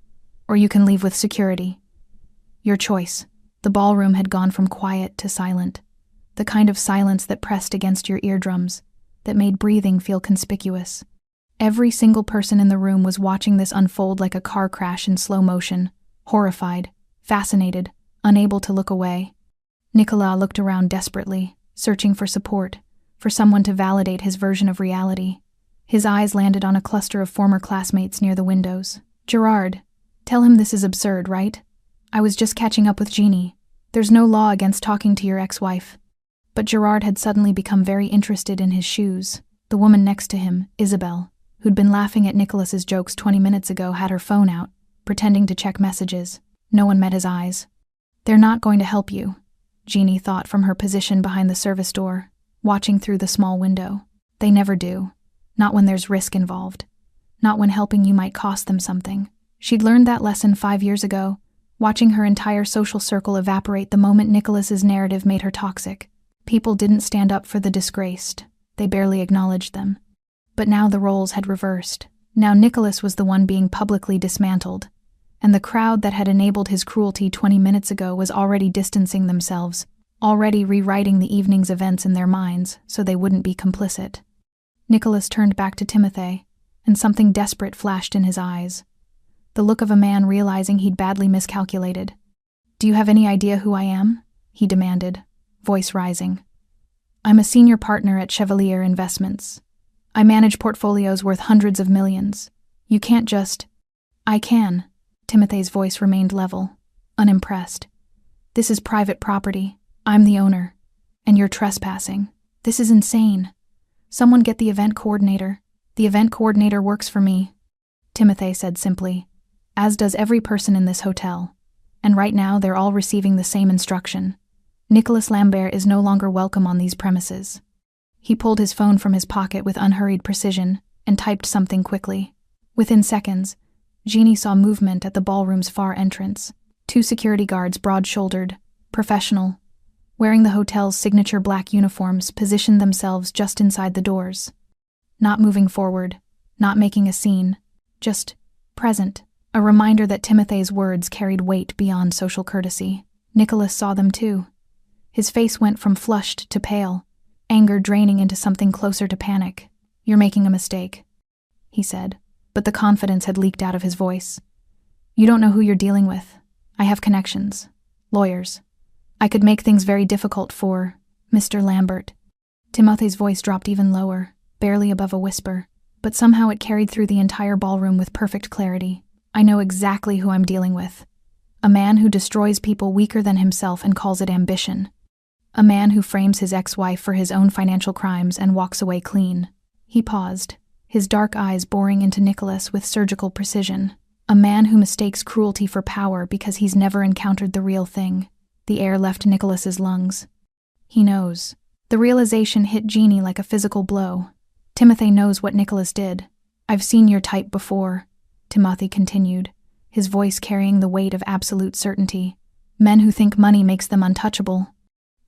or you can leave with security. Your choice." The ballroom had gone from quiet to silent, the kind of silence that pressed against your eardrums, that made breathing feel conspicuous. Every single person in the room was watching this unfold like a car crash in slow motion, horrified, fascinated, unable to look away. Nicolas looked around desperately, searching for support, for someone to validate his version of reality. His eyes landed on a cluster of former classmates near the windows. "Gerard, tell him this is absurd, right? I was just catching up with Jeanie. There's no law against talking to your ex-wife." But Gerard had suddenly become very interested in his shoes. The woman next to him, Isabel, who'd been laughing at Nicholas's jokes 20 minutes ago, had her phone out, pretending to check messages. No one met his eyes. "They're not going to help you," Jeanie thought from her position behind the service door, watching through the small window. "They never do. Not when there's risk involved. Not when helping you might cost them something." She'd learned that lesson 5 years ago, watching her entire social circle evaporate the moment Nicholas's narrative made her toxic. People didn't stand up for the disgraced. They barely acknowledged them. But now the roles had reversed. Now Nicholas was the one being publicly dismantled, and the crowd that had enabled his cruelty 20 minutes ago was already distancing themselves, already rewriting the evening's events in their minds so they wouldn't be complicit. Nicholas turned back to Timothy, and something desperate flashed in his eyes. The look of a man realizing he'd badly miscalculated. "Do you have any idea who I am?" he demanded, voice rising. "I'm a senior partner at Chevalier Investments. I manage portfolios worth hundreds of millions. You can't just—" "I can." Timothy's voice remained level, unimpressed. "This is private property. I'm the owner. And you're trespassing. This is insane. Someone get the event coordinator. The event coordinator works for me," Timothy said simply, "as does every person in this hotel. And right now they're all receiving the same instruction. Nicholas Lambert is no longer welcome on these premises." He pulled his phone from his pocket with unhurried precision and typed something quickly. Within seconds, Jeanie saw movement at the ballroom's far entrance. 2 security guards, broad-shouldered, professional, wearing the hotel's signature black uniforms, positioned themselves just inside the doors. Not moving forward, not making a scene, just present, a reminder that Timothy's words carried weight beyond social courtesy. Nicholas saw them too. His face went from flushed to pale, anger draining into something closer to panic. "You're making a mistake," he said, but the confidence had leaked out of his voice. "You don't know who you're dealing with. I have connections. Lawyers. I could make things very difficult for Mr. Lambert." Timothy's voice dropped even lower, barely above a whisper, but somehow it carried through the entire ballroom with perfect clarity. "I know exactly who I'm dealing with. A man who destroys people weaker than himself and calls it ambition. A man who frames his ex-wife for his own financial crimes and walks away clean." He paused, his dark eyes boring into Nicholas with surgical precision. "A man who mistakes cruelty for power because he's never encountered the real thing." The air left Nicholas's lungs. "He knows," The realization hit Jeanie like a physical blow. Timothy knows what Nicholas did. I've seen your type before, Timothy continued, his voice carrying the weight of absolute certainty. Men who think money makes them untouchable,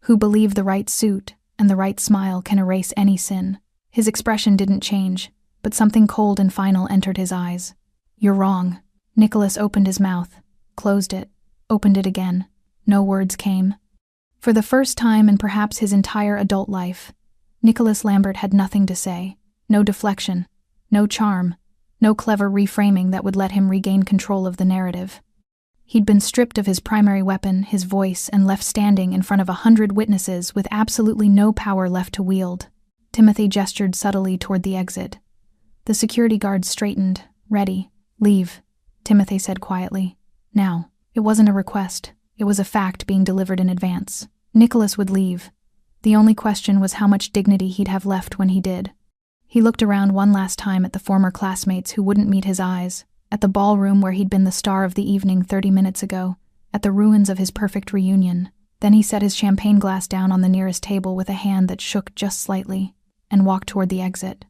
who believe the right suit and the right smile can erase any sin. His expression didn't change, but something cold and final entered his eyes. You're wrong. Nicholas opened his mouth, closed it, opened it again. No words came. For the first time in perhaps his entire adult life, Nicholas Lambert had nothing to say. No deflection, no charm, no clever reframing that would let him regain control of the narrative. He'd been stripped of his primary weapon, his voice, and left standing in front of 100 witnesses with absolutely no power left to wield. Timothy gestured subtly toward the exit. The security guard straightened, ready. Leave, Timothy said quietly. Now. It wasn't a request. It was a fact being delivered in advance. Nicholas would leave. The only question was how much dignity he'd have left when he did. He looked around one last time at the former classmates who wouldn't meet his eyes, at the ballroom where he'd been the star of the evening 30 minutes ago, at the ruins of his perfect reunion. Then he set his champagne glass down on the nearest table with a hand that shook just slightly, and walked toward the exit.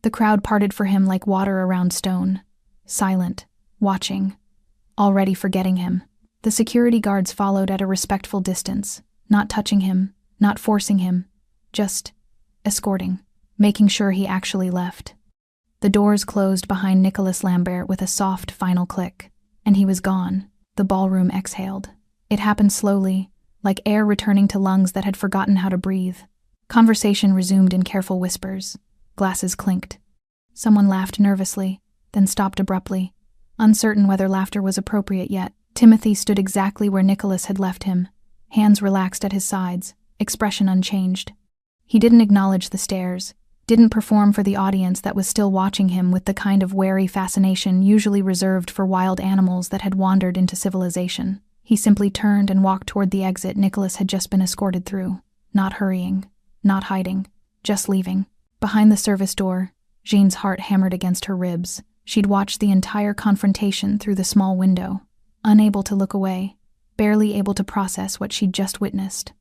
The crowd parted for him like water around stone, silent, watching, already forgetting him. The security guards followed at a respectful distance, not touching him, not forcing him, just escorting, making sure he actually left. The doors closed behind Nicholas Lambert with a soft final click, and he was gone. The ballroom exhaled. It happened slowly, like air returning to lungs that had forgotten how to breathe. Conversation resumed in careful whispers. Glasses clinked. Someone laughed nervously, then stopped abruptly. Uncertain whether laughter was appropriate yet, Timothy stood exactly where Nicholas had left him, hands relaxed at his sides, expression unchanged. He didn't acknowledge the stares, didn't perform for the audience that was still watching him with the kind of wary fascination usually reserved for wild animals that had wandered into civilization. He simply turned and walked toward the exit Nicholas had just been escorted through, not hurrying, not hiding, just leaving. Behind the service door, Jean's heart hammered against her ribs. She'd watched the entire confrontation through the small window, unable to look away, barely able to process what she'd just witnessed.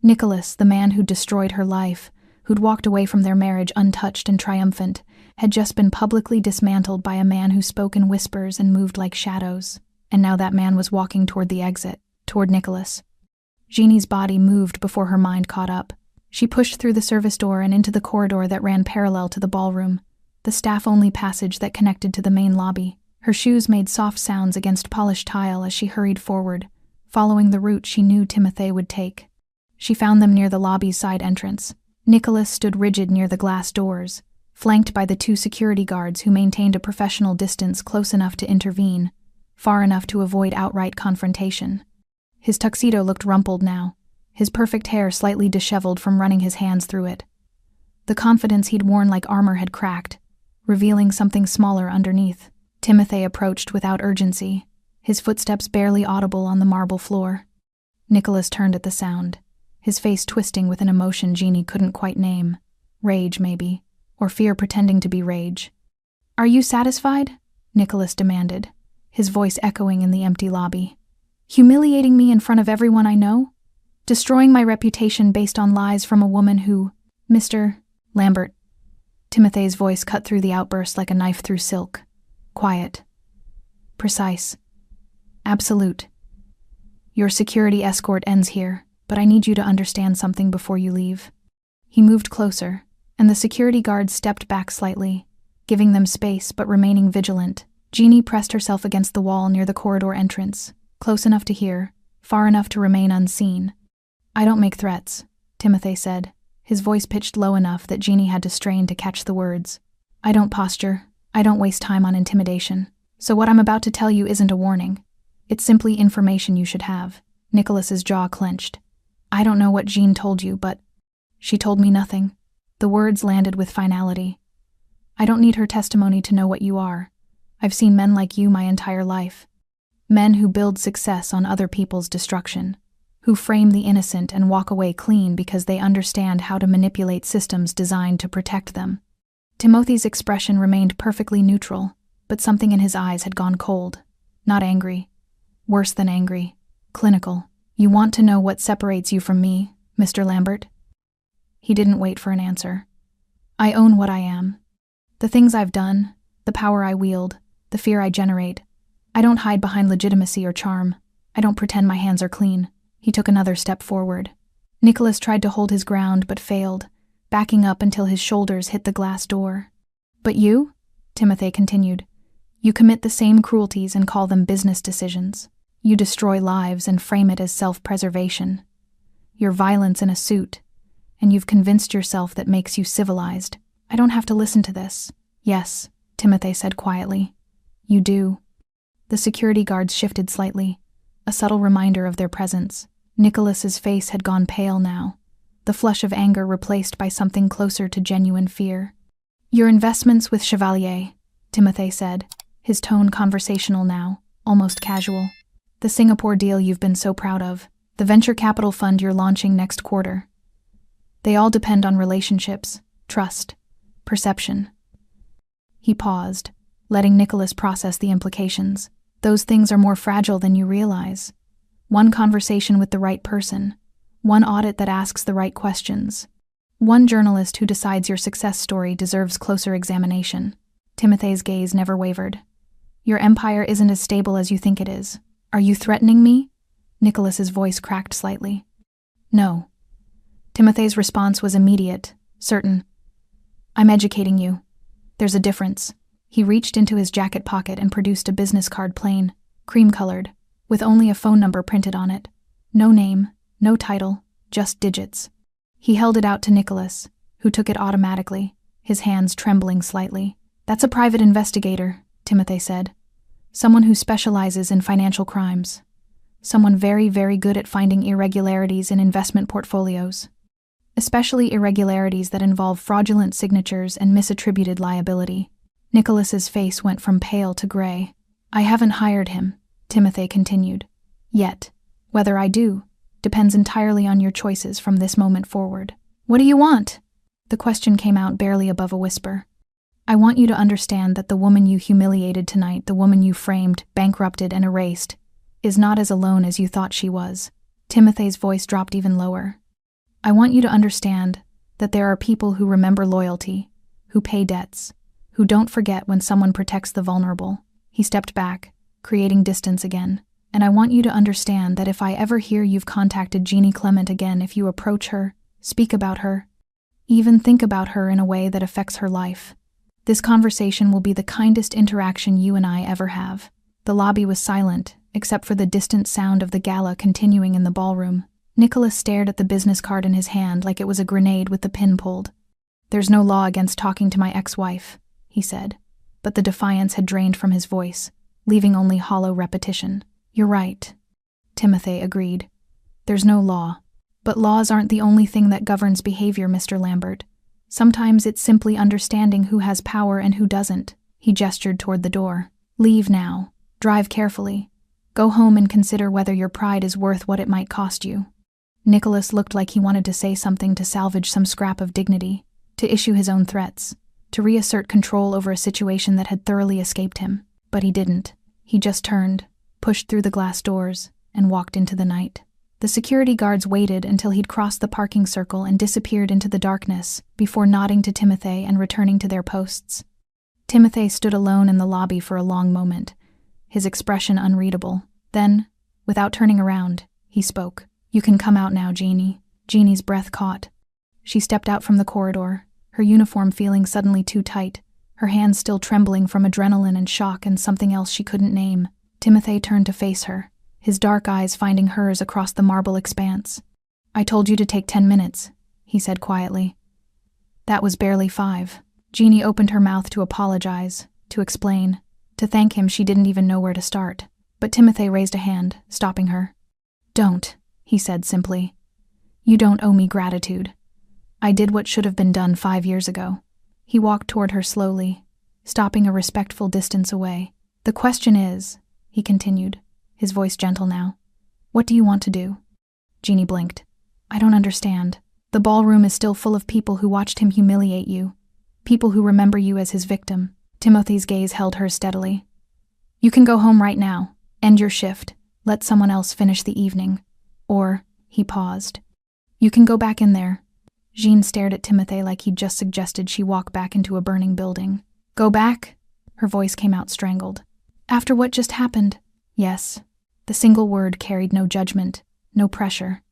Nicholas, the man who'd destroyed her life, who'd walked away from their marriage untouched and triumphant, had just been publicly dismantled by a man who spoke in whispers and moved like shadows. And now that man was walking toward the exit, toward Nicholas. Jeannie's body moved before her mind caught up. She pushed through the service door and into the corridor that ran parallel to the ballroom, the staff-only passage that connected to the main lobby. Her shoes made soft sounds against polished tile as she hurried forward, following the route she knew Timothy would take. She found them near the lobby's side entrance. Nicholas stood rigid near the glass doors, flanked by the 2 security guards who maintained a professional distance close enough to intervene, far enough to avoid outright confrontation. His tuxedo looked rumpled now, his perfect hair slightly disheveled from running his hands through it. The confidence he'd worn like armor had cracked, revealing something smaller underneath. Timothy approached without urgency, his footsteps barely audible on the marble floor. Nicholas turned at the sound, his face twisting with an emotion Jeanie couldn't quite name. Rage, maybe, or fear pretending to be rage. "Are you satisfied?" Nicholas demanded, his voice echoing in the empty lobby. "Humiliating me in front of everyone I know? Destroying my reputation based on lies from a woman who, Mr. Lambert." Timothy's voice cut through the outburst like a knife through silk. Quiet. Precise. Absolute. "Your security escort ends here, but I need you to understand something before you leave." He moved closer, and the security guards stepped back slightly, giving them space but remaining vigilant. Jeanie pressed herself against the wall near the corridor entrance, close enough to hear, far enough to remain unseen. "I don't make threats," Timothy said, his voice pitched low enough that Jeanie had to strain to catch the words. "I don't posture. I don't waste time on intimidation. So what I'm about to tell you isn't a warning. It's simply information you should have." Nicholas's jaw clenched. "I don't know what Jean told you, but..." "She told me nothing." The words landed with finality. "I don't need her testimony to know what you are. I've seen men like you my entire life. Men who build success on other people's destruction, who frame the innocent and walk away clean because they understand how to manipulate systems designed to protect them." Timothy's expression remained perfectly neutral, but something in his eyes had gone cold. Not angry. Worse than angry. Clinical. "You want to know what separates you from me, Mr. Lambert?" He didn't wait for an answer. I own what I am. The things I've done, the power I wield, the fear I generate. I don't hide behind legitimacy or charm. I don't pretend my hands are clean. He took another step forward. Nicholas tried to hold his ground but failed, backing up until his shoulders hit the glass door. But you, Timothy continued, you commit the same cruelties and call them business decisions. You destroy lives and frame it as self-preservation. You're violence in a suit, and you've convinced yourself that makes you civilized. I don't have to listen to this. Yes, Timothy said quietly. You do. The security guards shifted slightly, a subtle reminder of their presence. Nicholas's face had gone pale now, the flush of anger replaced by something closer to genuine fear. Your investments with Chevalier, Timothy said, his tone conversational now, almost casual. The Singapore deal you've been so proud of, the venture capital fund you're launching next quarter. They all depend on relationships, trust, perception. He paused, letting Nicholas process the implications. Those things are more fragile than you realize. One conversation with the right person, one audit that asks the right questions, one journalist who decides your success story deserves closer examination. Timothy's gaze never wavered. Your empire isn't as stable as you think it is. Are you threatening me? Nicholas's voice cracked slightly. No. Timothy's response was immediate, certain. I'm educating you. There's a difference. He reached into his jacket pocket and produced a business card, plain, cream-colored, with only a phone number printed on it. No name, no title, just digits. He held it out to Nicholas, who took it automatically, his hands trembling slightly. That's a private investigator, Timothy said. Someone who specializes in financial crimes. Someone very, very good at finding irregularities in investment portfolios. Especially irregularities that involve fraudulent signatures and misattributed liability. Nicholas's face went from pale to gray. I haven't hired him, Timothy continued. Yet. Whether I do, depends entirely on your choices from this moment forward. What do you want? The question came out barely above a whisper. I want you to understand that the woman you humiliated tonight, the woman you framed, bankrupted, and erased, is not as alone as you thought she was. Timothy's voice dropped even lower. I want you to understand that there are people who remember loyalty, who pay debts, who don't forget when someone protects the vulnerable. He stepped back, creating distance again. And I want you to understand that if I ever hear you've contacted Jeanie Clement again, if you approach her, speak about her, even think about her in a way that affects her life, this conversation will be the kindest interaction you and I ever have. The lobby was silent, except for the distant sound of the gala continuing in the ballroom. Nicholas stared at the business card in his hand like it was a grenade with the pin pulled. There's no law against talking to my ex-wife, he said, but the defiance had drained from his voice, leaving only hollow repetition. You're right, Timothy agreed. There's no law. But laws aren't the only thing that governs behavior, Mr. Lambert. Sometimes it's simply understanding who has power and who doesn't. He gestured toward the door. Leave now. Drive carefully. Go home and consider whether your pride is worth what it might cost you. Nicholas looked like he wanted to say something to salvage some scrap of dignity, to issue his own threats, to reassert control over a situation that had thoroughly escaped him. But he didn't. He just turned, pushed through the glass doors, and walked into the night. The security guards waited until he'd crossed the parking circle and disappeared into the darkness before nodding to Timothy and returning to their posts. Timothy stood alone in the lobby for a long moment, his expression unreadable. Then, without turning around, he spoke. You can come out now, Jeanie. Jeanie's breath caught. She stepped out from the corridor, her uniform feeling suddenly too tight, her hands still trembling from adrenaline and shock and something else she couldn't name. Timothy turned to face her, his dark eyes finding hers across the marble expanse. I told you to take 10 minutes, he said quietly. That was barely 5. Jeanie opened her mouth to apologize, to explain, to thank him. She didn't even know where to start. But Timothy raised a hand, stopping her. Don't, he said simply. You don't owe me gratitude. I did what should have been done 5 years ago. He walked toward her slowly, stopping a respectful distance away. The question is, he continued, his voice gentle now, what do you want to do? Jeanie blinked. I don't understand. The ballroom is still full of people who watched him humiliate you, people who remember you as his victim. Timothy's gaze held hers steadily. You can go home right now, end your shift, let someone else finish the evening. Or, he paused. You can go back in there. Jean stared at Timothy like he'd just suggested she walk back into a burning building. Go back? Her voice came out strangled. After what just happened? Yes. The single word carried no judgment, no pressure,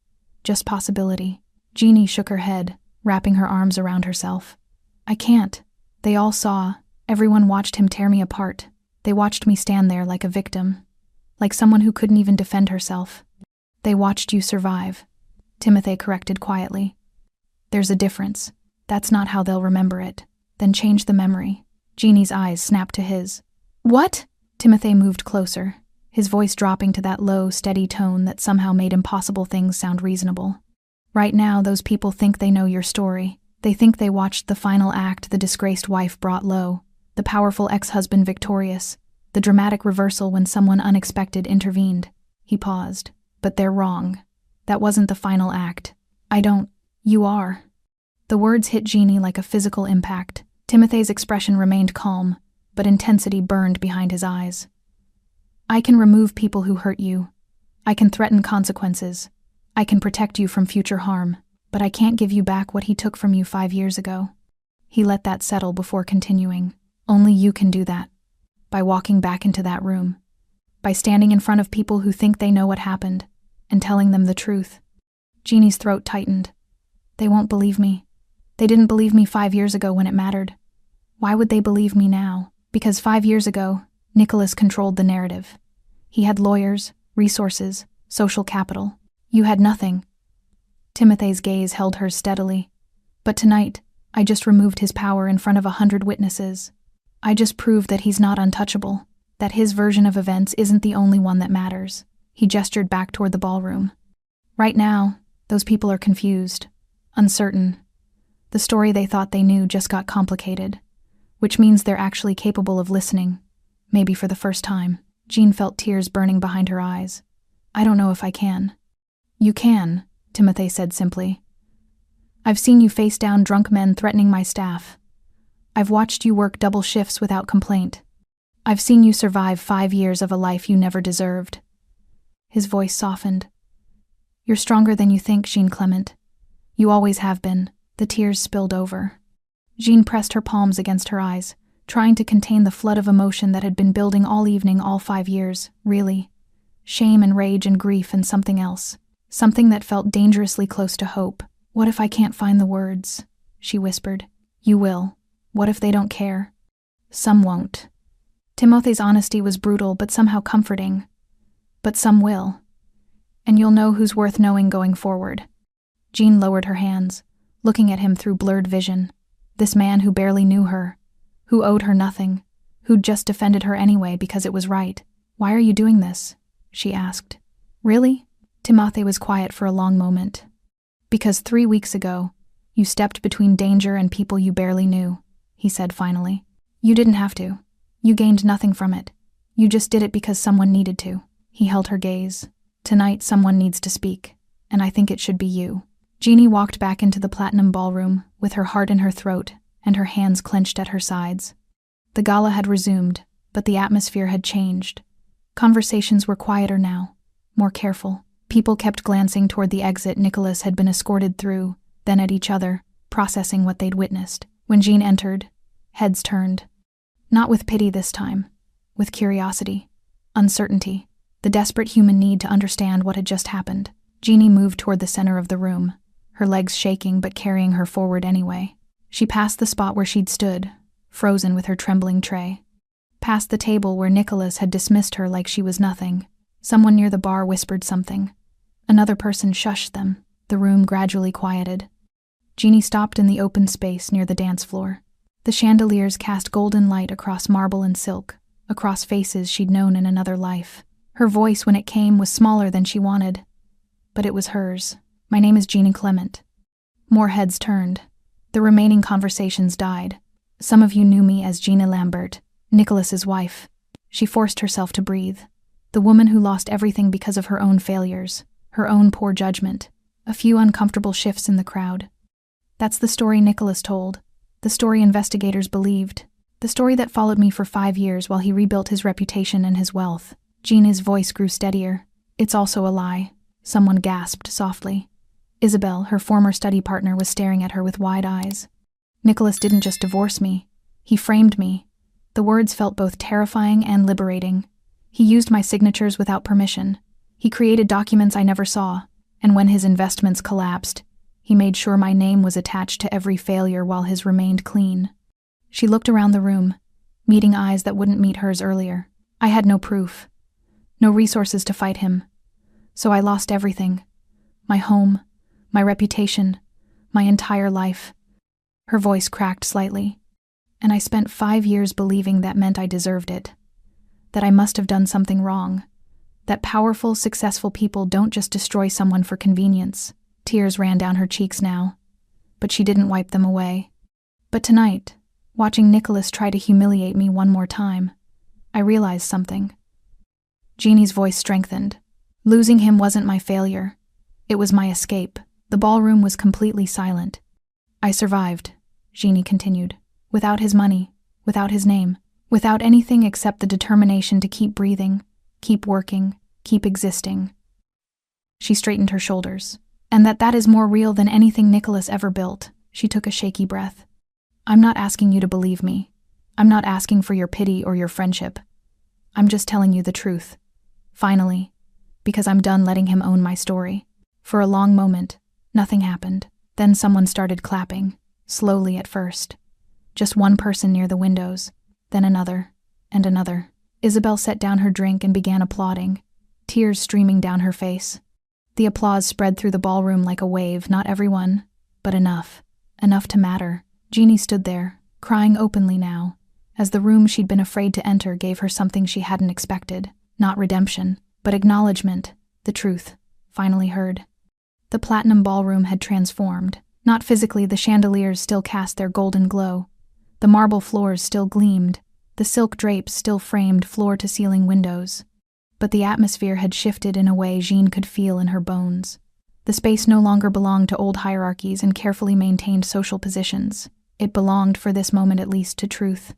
just possibility. Jeanie shook her head, wrapping her arms around herself. I can't. They all saw. Everyone watched him tear me apart. They watched me stand there like a victim, like someone who couldn't even defend herself. They watched you survive, Timothy corrected quietly. There's a difference. That's not how they'll remember it. Then change the memory. Jeanie's eyes snapped to his. What? Timothy moved closer, his voice dropping to that low, steady tone that somehow made impossible things sound reasonable. Right now, those people think they know your story. They think they watched the final act the disgraced wife brought low, the powerful ex-husband victorious, the dramatic reversal when someone unexpected intervened. He paused. But they're wrong. That wasn't the final act. You are. The words hit Jeanie like a physical impact. Timothy's expression remained calm, but intensity burned behind his eyes. I can remove people who hurt you. I can threaten consequences. I can protect you from future harm, but I can't give you back what he took from you 5 years ago. He let that settle before continuing. Only you can do that. By walking back into that room. By standing in front of people who think they know what happened, and telling them the truth. Jeanie's throat tightened. They won't believe me. They didn't believe me 5 years ago when it mattered. Why would they believe me now? Because 5 years ago, Nicholas controlled the narrative. He had lawyers, resources, social capital. You had nothing. Timothy's gaze held hers steadily. But tonight, I just removed his power in front of 100 witnesses. I just proved that he's not untouchable, that his version of events isn't the only one that matters. He gestured back toward the ballroom. Right now, those people are confused, uncertain. The story they thought they knew just got complicated, which means they're actually capable of listening, maybe for the first time. Jean felt tears burning behind her eyes. I don't know if I can. You can, Timothy said simply. I've seen you face down drunk men threatening my staff. I've watched you work double shifts without complaint. I've seen you survive 5 years of a life you never deserved. His voice softened. You're stronger than you think, Jean Clement. You always have been. The tears spilled over. Jean pressed her palms against her eyes, trying to contain the flood of emotion that had been building all evening, all 5 years, really. Shame and rage and grief and something else. Something that felt dangerously close to hope. What if I can't find the words? She whispered. You will. What if they don't care? Some won't. Timothy's honesty was brutal but somehow comforting. But some will. And you'll know who's worth knowing going forward. Jean lowered her hands, looking at him through blurred vision. This man who barely knew her, who owed her nothing, who'd just defended her anyway because it was right. Why are you doing this? She asked. Really? Timothy was quiet for a long moment. Because 3 weeks ago, you stepped between danger and people you barely knew, he said finally. You didn't have to. You gained nothing from it. You just did it because someone needed to. He held her gaze. Tonight someone needs to speak, and I think it should be you. Jeanie walked back into the platinum ballroom, with her heart in her throat and her hands clenched at her sides. The gala had resumed, but the atmosphere had changed. Conversations were quieter now, more careful. People kept glancing toward the exit Nicholas had been escorted through, then at each other, processing what they'd witnessed. When Jean entered, heads turned. Not with pity this time, with curiosity, uncertainty, the desperate human need to understand what had just happened. Jeanie moved toward the center of the room, her legs shaking but carrying her forward anyway. She passed the spot where she'd stood, frozen with her trembling tray. Past the table where Nicholas had dismissed her like she was nothing. Someone near the bar whispered something. Another person shushed them. The room gradually quieted. Jeanie stopped in the open space near the dance floor. The chandeliers cast golden light across marble and silk, across faces she'd known in another life. Her voice, when it came, was smaller than she wanted. But it was hers. My name is Jeanie Clement. More heads turned. The remaining conversations died. Some of you knew me as Gina Lambert, Nicholas's wife. She forced herself to breathe. The woman who lost everything because of her own failures, her own poor judgment. A few uncomfortable shifts in the crowd. That's the story Nicholas told. The story investigators believed. The story that followed me for 5 years while he rebuilt his reputation and his wealth. Jean's voice grew steadier. It's also a lie. Someone gasped softly. Isabel, her former study partner, was staring at her with wide eyes. Nicholas didn't just divorce me. He framed me. The words felt both terrifying and liberating. He used my signatures without permission. He created documents I never saw, and when his investments collapsed, he made sure my name was attached to every failure while his remained clean. She looked around the room, meeting eyes that wouldn't meet hers earlier. I had no proof, no resources to fight him. So I lost everything. My home, my reputation, my entire life. Her voice cracked slightly. And I spent 5 years believing that meant I deserved it. That I must have done something wrong. That powerful, successful people don't just destroy someone for convenience. Tears ran down her cheeks now, but she didn't wipe them away. But tonight, watching Nicholas try to humiliate me one more time, I realized something. Jeanie's voice strengthened. Losing him wasn't my failure. It was my escape. The ballroom was completely silent. I survived, Jeanie continued, without his money, without his name, without anything except the determination to keep breathing, keep working, keep existing. She straightened her shoulders. And that is more real than anything Nicholas ever built. She took a shaky breath. I'm not asking you to believe me. I'm not asking for your pity or your friendship. I'm just telling you the truth. Finally, because I'm done letting him own my story. For a long moment, nothing happened. Then someone started clapping, slowly at first. Just one person near the windows, then another, and another. Isabel set down her drink and began applauding, tears streaming down her face. The applause spread through the ballroom like a wave, not everyone, but enough to matter. Jeanie stood there, crying openly now, as the room she'd been afraid to enter gave her something she hadn't expected. Not redemption, but acknowledgement, the truth, finally heard. The platinum ballroom had transformed. Not physically, the chandeliers still cast their golden glow. The marble floors still gleamed, the silk drapes still framed floor-to-ceiling windows. But the atmosphere had shifted in a way Jeanne could feel in her bones. The space no longer belonged to old hierarchies and carefully maintained social positions. It belonged, for this moment at least, to truth.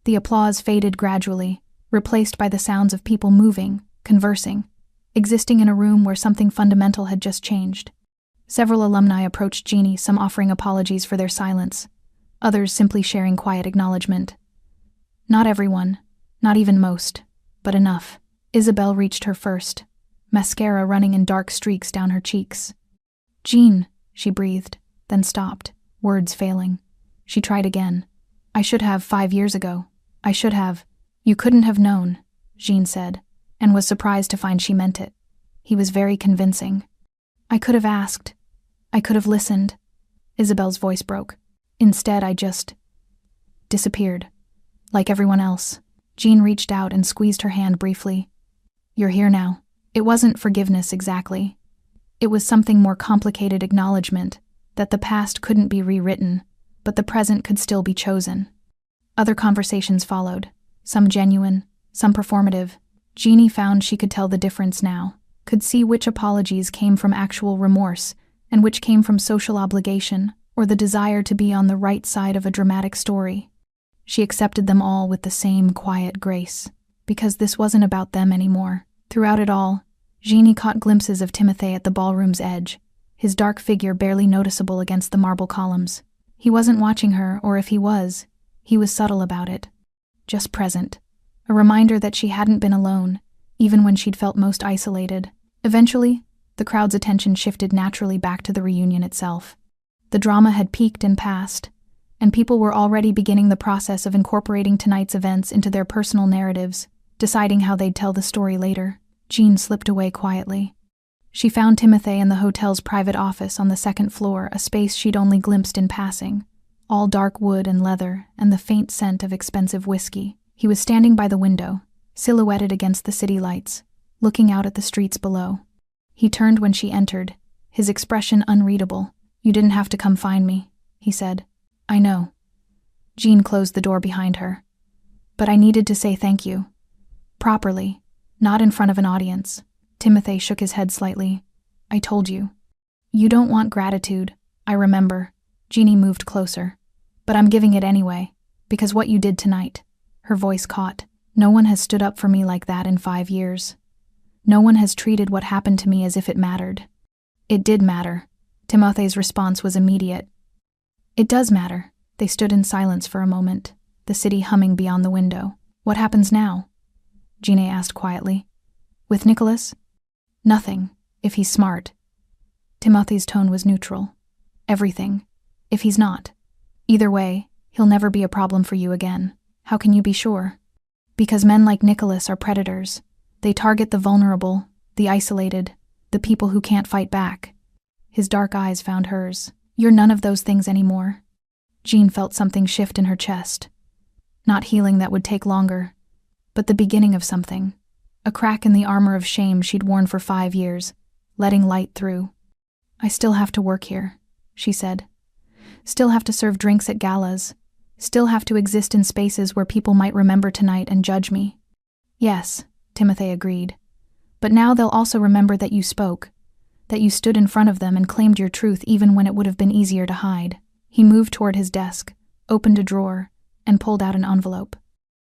The applause faded gradually, replaced by the sounds of people moving, conversing, existing in a room where something fundamental had just changed. Several alumni approached Jeannie, some offering apologies for their silence, others simply sharing quiet acknowledgement. Not everyone, not even most, but enough. Isabel reached her first, mascara running in dark streaks down her cheeks. "Jeanne," she breathed, then stopped, words failing. She tried again. "I should have 5 years ago. I should have." "You couldn't have known," Jeanne said, and was surprised to find she meant it. He was very convincing. "I could have asked. I could have listened." Isabel's voice broke. "Instead, I just disappeared. Like everyone else." Jeanne reached out and squeezed her hand briefly. "You're here now." It wasn't forgiveness exactly. It was something more complicated: acknowledgement that the past couldn't be rewritten, but the present could still be chosen. Other conversations followed, some genuine, some performative. Jeannie found she could tell the difference now, could see which apologies came from actual remorse and which came from social obligation or the desire to be on the right side of a dramatic story. She accepted them all with the same quiet grace, because this wasn't about them anymore. Throughout it all, Jeannie caught glimpses of Timothy at the ballroom's edge, his dark figure barely noticeable against the marble columns. He wasn't watching her, or if he was subtle about it. Just present. A reminder that she hadn't been alone, even when she'd felt most isolated. Eventually, the crowd's attention shifted naturally back to the reunion itself. The drama had peaked and passed, and people were already beginning the process of incorporating tonight's events into their personal narratives, deciding how they'd tell the story later. Jeanne slipped away quietly. She found Timothy in the hotel's private office on the second floor, a space she'd only glimpsed in passing, all dark wood and leather and the faint scent of expensive whiskey. He was standing by the window, silhouetted against the city lights, looking out at the streets below. He turned when she entered, his expression unreadable. "You didn't have to come find me," he said. "I know." Jeanne closed the door behind her. "But I needed to say thank you. Properly, not in front of an audience." Timothy shook his head slightly. "I told you. You don't want gratitude, I remember." Jeannie moved closer. "But I'm giving it anyway, because what you did tonight." Her voice caught. "No one has stood up for me like that in 5 years. No one has treated what happened to me as if it mattered." "It did matter," Timothy's response was immediate. It does matter. They stood in silence for a moment, the city humming beyond the window. What happens now? Jeanie asked quietly. With Nicholas? Nothing, if he's smart. Timothy's tone was neutral. Everything, if he's not. Either way, he'll never be a problem for you again. How can you be sure? Because men like Nicholas are predators. They target the vulnerable, the isolated, the people who can't fight back. His dark eyes found hers. You're none of those things anymore. Jean felt something shift in her chest. Not healing that would take longer, but the beginning of something. A crack in the armor of shame she'd worn for 5 years, letting light through. I still have to work here, she said. Still have to serve drinks at galas. Still have to exist in spaces where people might remember tonight and judge me. Yes, Timothy agreed. But now they'll also remember that you spoke, that you stood in front of them and claimed your truth even when it would have been easier to hide. He moved toward his desk, opened a drawer, and pulled out an envelope.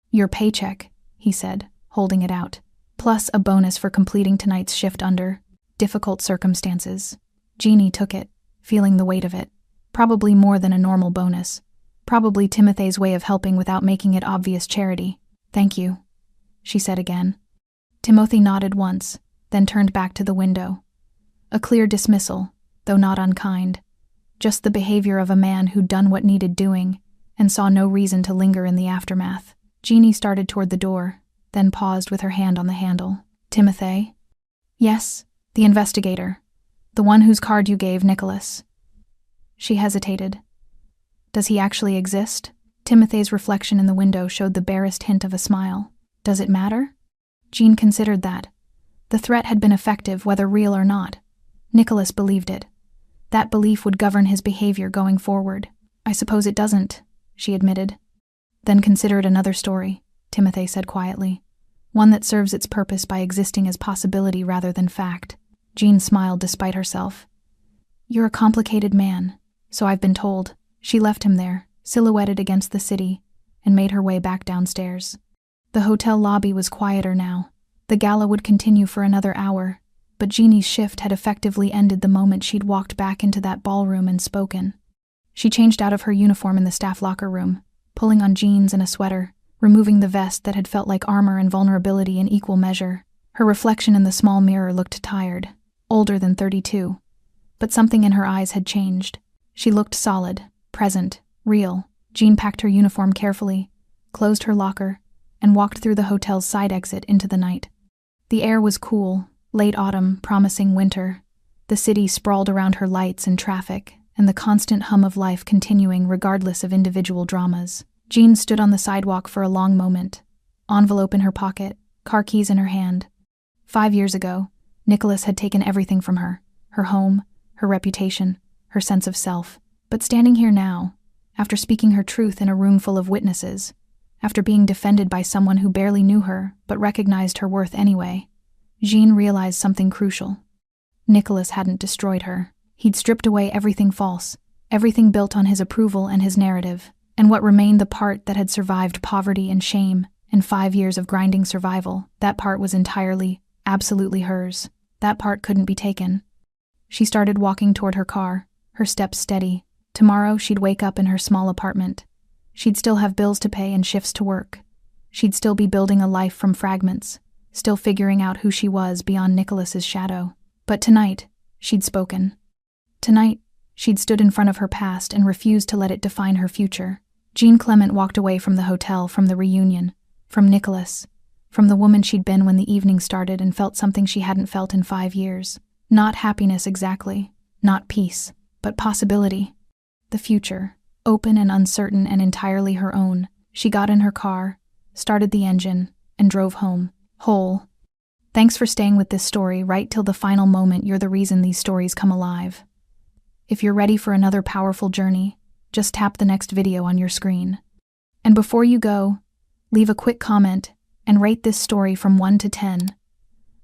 Your paycheck, he said, holding it out, plus a bonus for completing tonight's shift under difficult circumstances. Jeanie took it, feeling the weight of it. Probably more than a normal bonus. Probably Timothy's way of helping without making it obvious charity. Thank you, she said again. Timothy nodded once, then turned back to the window. A clear dismissal, though not unkind. Just the behavior of a man who'd done what needed doing and saw no reason to linger in the aftermath. Jeanie started toward the door, then paused with her hand on the handle. Timothy? Yes, the investigator. The one whose card you gave Nicholas. She hesitated. Does he actually exist? Timothy's reflection in the window showed the barest hint of a smile. Does it matter? Jean considered that. The threat had been effective, whether real or not. Nicholas believed it. That belief would govern his behavior going forward. I suppose it doesn't, she admitted. Then consider it another story, Timothy said quietly. One that serves its purpose by existing as possibility rather than fact. Jean smiled despite herself. You're a complicated man, so I've been told. She left him there, silhouetted against the city, and made her way back downstairs. The hotel lobby was quieter now. The gala would continue for another hour, but Jeannie's shift had effectively ended the moment she'd walked back into that ballroom and spoken. She changed out of her uniform in the staff locker room, pulling on jeans and a sweater, removing the vest that had felt like armor and vulnerability in equal measure. Her reflection in the small mirror looked tired, older than 32. But something in her eyes had changed. She looked solid, present, real. Jean packed her uniform carefully, closed her locker, and walked through the hotel's side exit into the night. The air was cool, late autumn, promising winter. The city sprawled around her, lights and traffic, and the constant hum of life continuing regardless of individual dramas. Jean stood on the sidewalk for a long moment, envelope in her pocket, car keys in her hand. 5 years ago, Nicholas had taken everything from her home, her reputation, her sense of self. But standing here now, after speaking her truth in a room full of witnesses, after being defended by someone who barely knew her but recognized her worth anyway, Jean realized something crucial. Nicholas hadn't destroyed her. He'd stripped away everything false, everything built on his approval and his narrative, and what remained, the part that had survived poverty and shame and 5 years of grinding survival, that part was entirely, absolutely hers. That part couldn't be taken. She started walking toward her car, her steps steady. Tomorrow she'd wake up in her small apartment. She'd still have bills to pay and shifts to work. She'd still be building a life from fragments, still figuring out who she was beyond Nicholas's shadow. But tonight, she'd spoken. Tonight, she'd stood in front of her past and refused to let it define her future. Jean Clement walked away from the hotel, from the reunion, from Nicholas, from the woman she'd been when the evening started, and felt something she hadn't felt in 5 years. Not happiness exactly, not peace, but possibility. The future, open and uncertain and entirely her own. She got in her car, started the engine, and drove home, whole. Thanks for staying with this story right till the final moment. You're the reason these stories come alive. If you're ready for another powerful journey, just tap the next video on your screen. And before you go, leave a quick comment and rate this story from 1 to 10.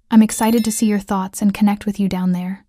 I'm excited to see your thoughts and connect with you down there.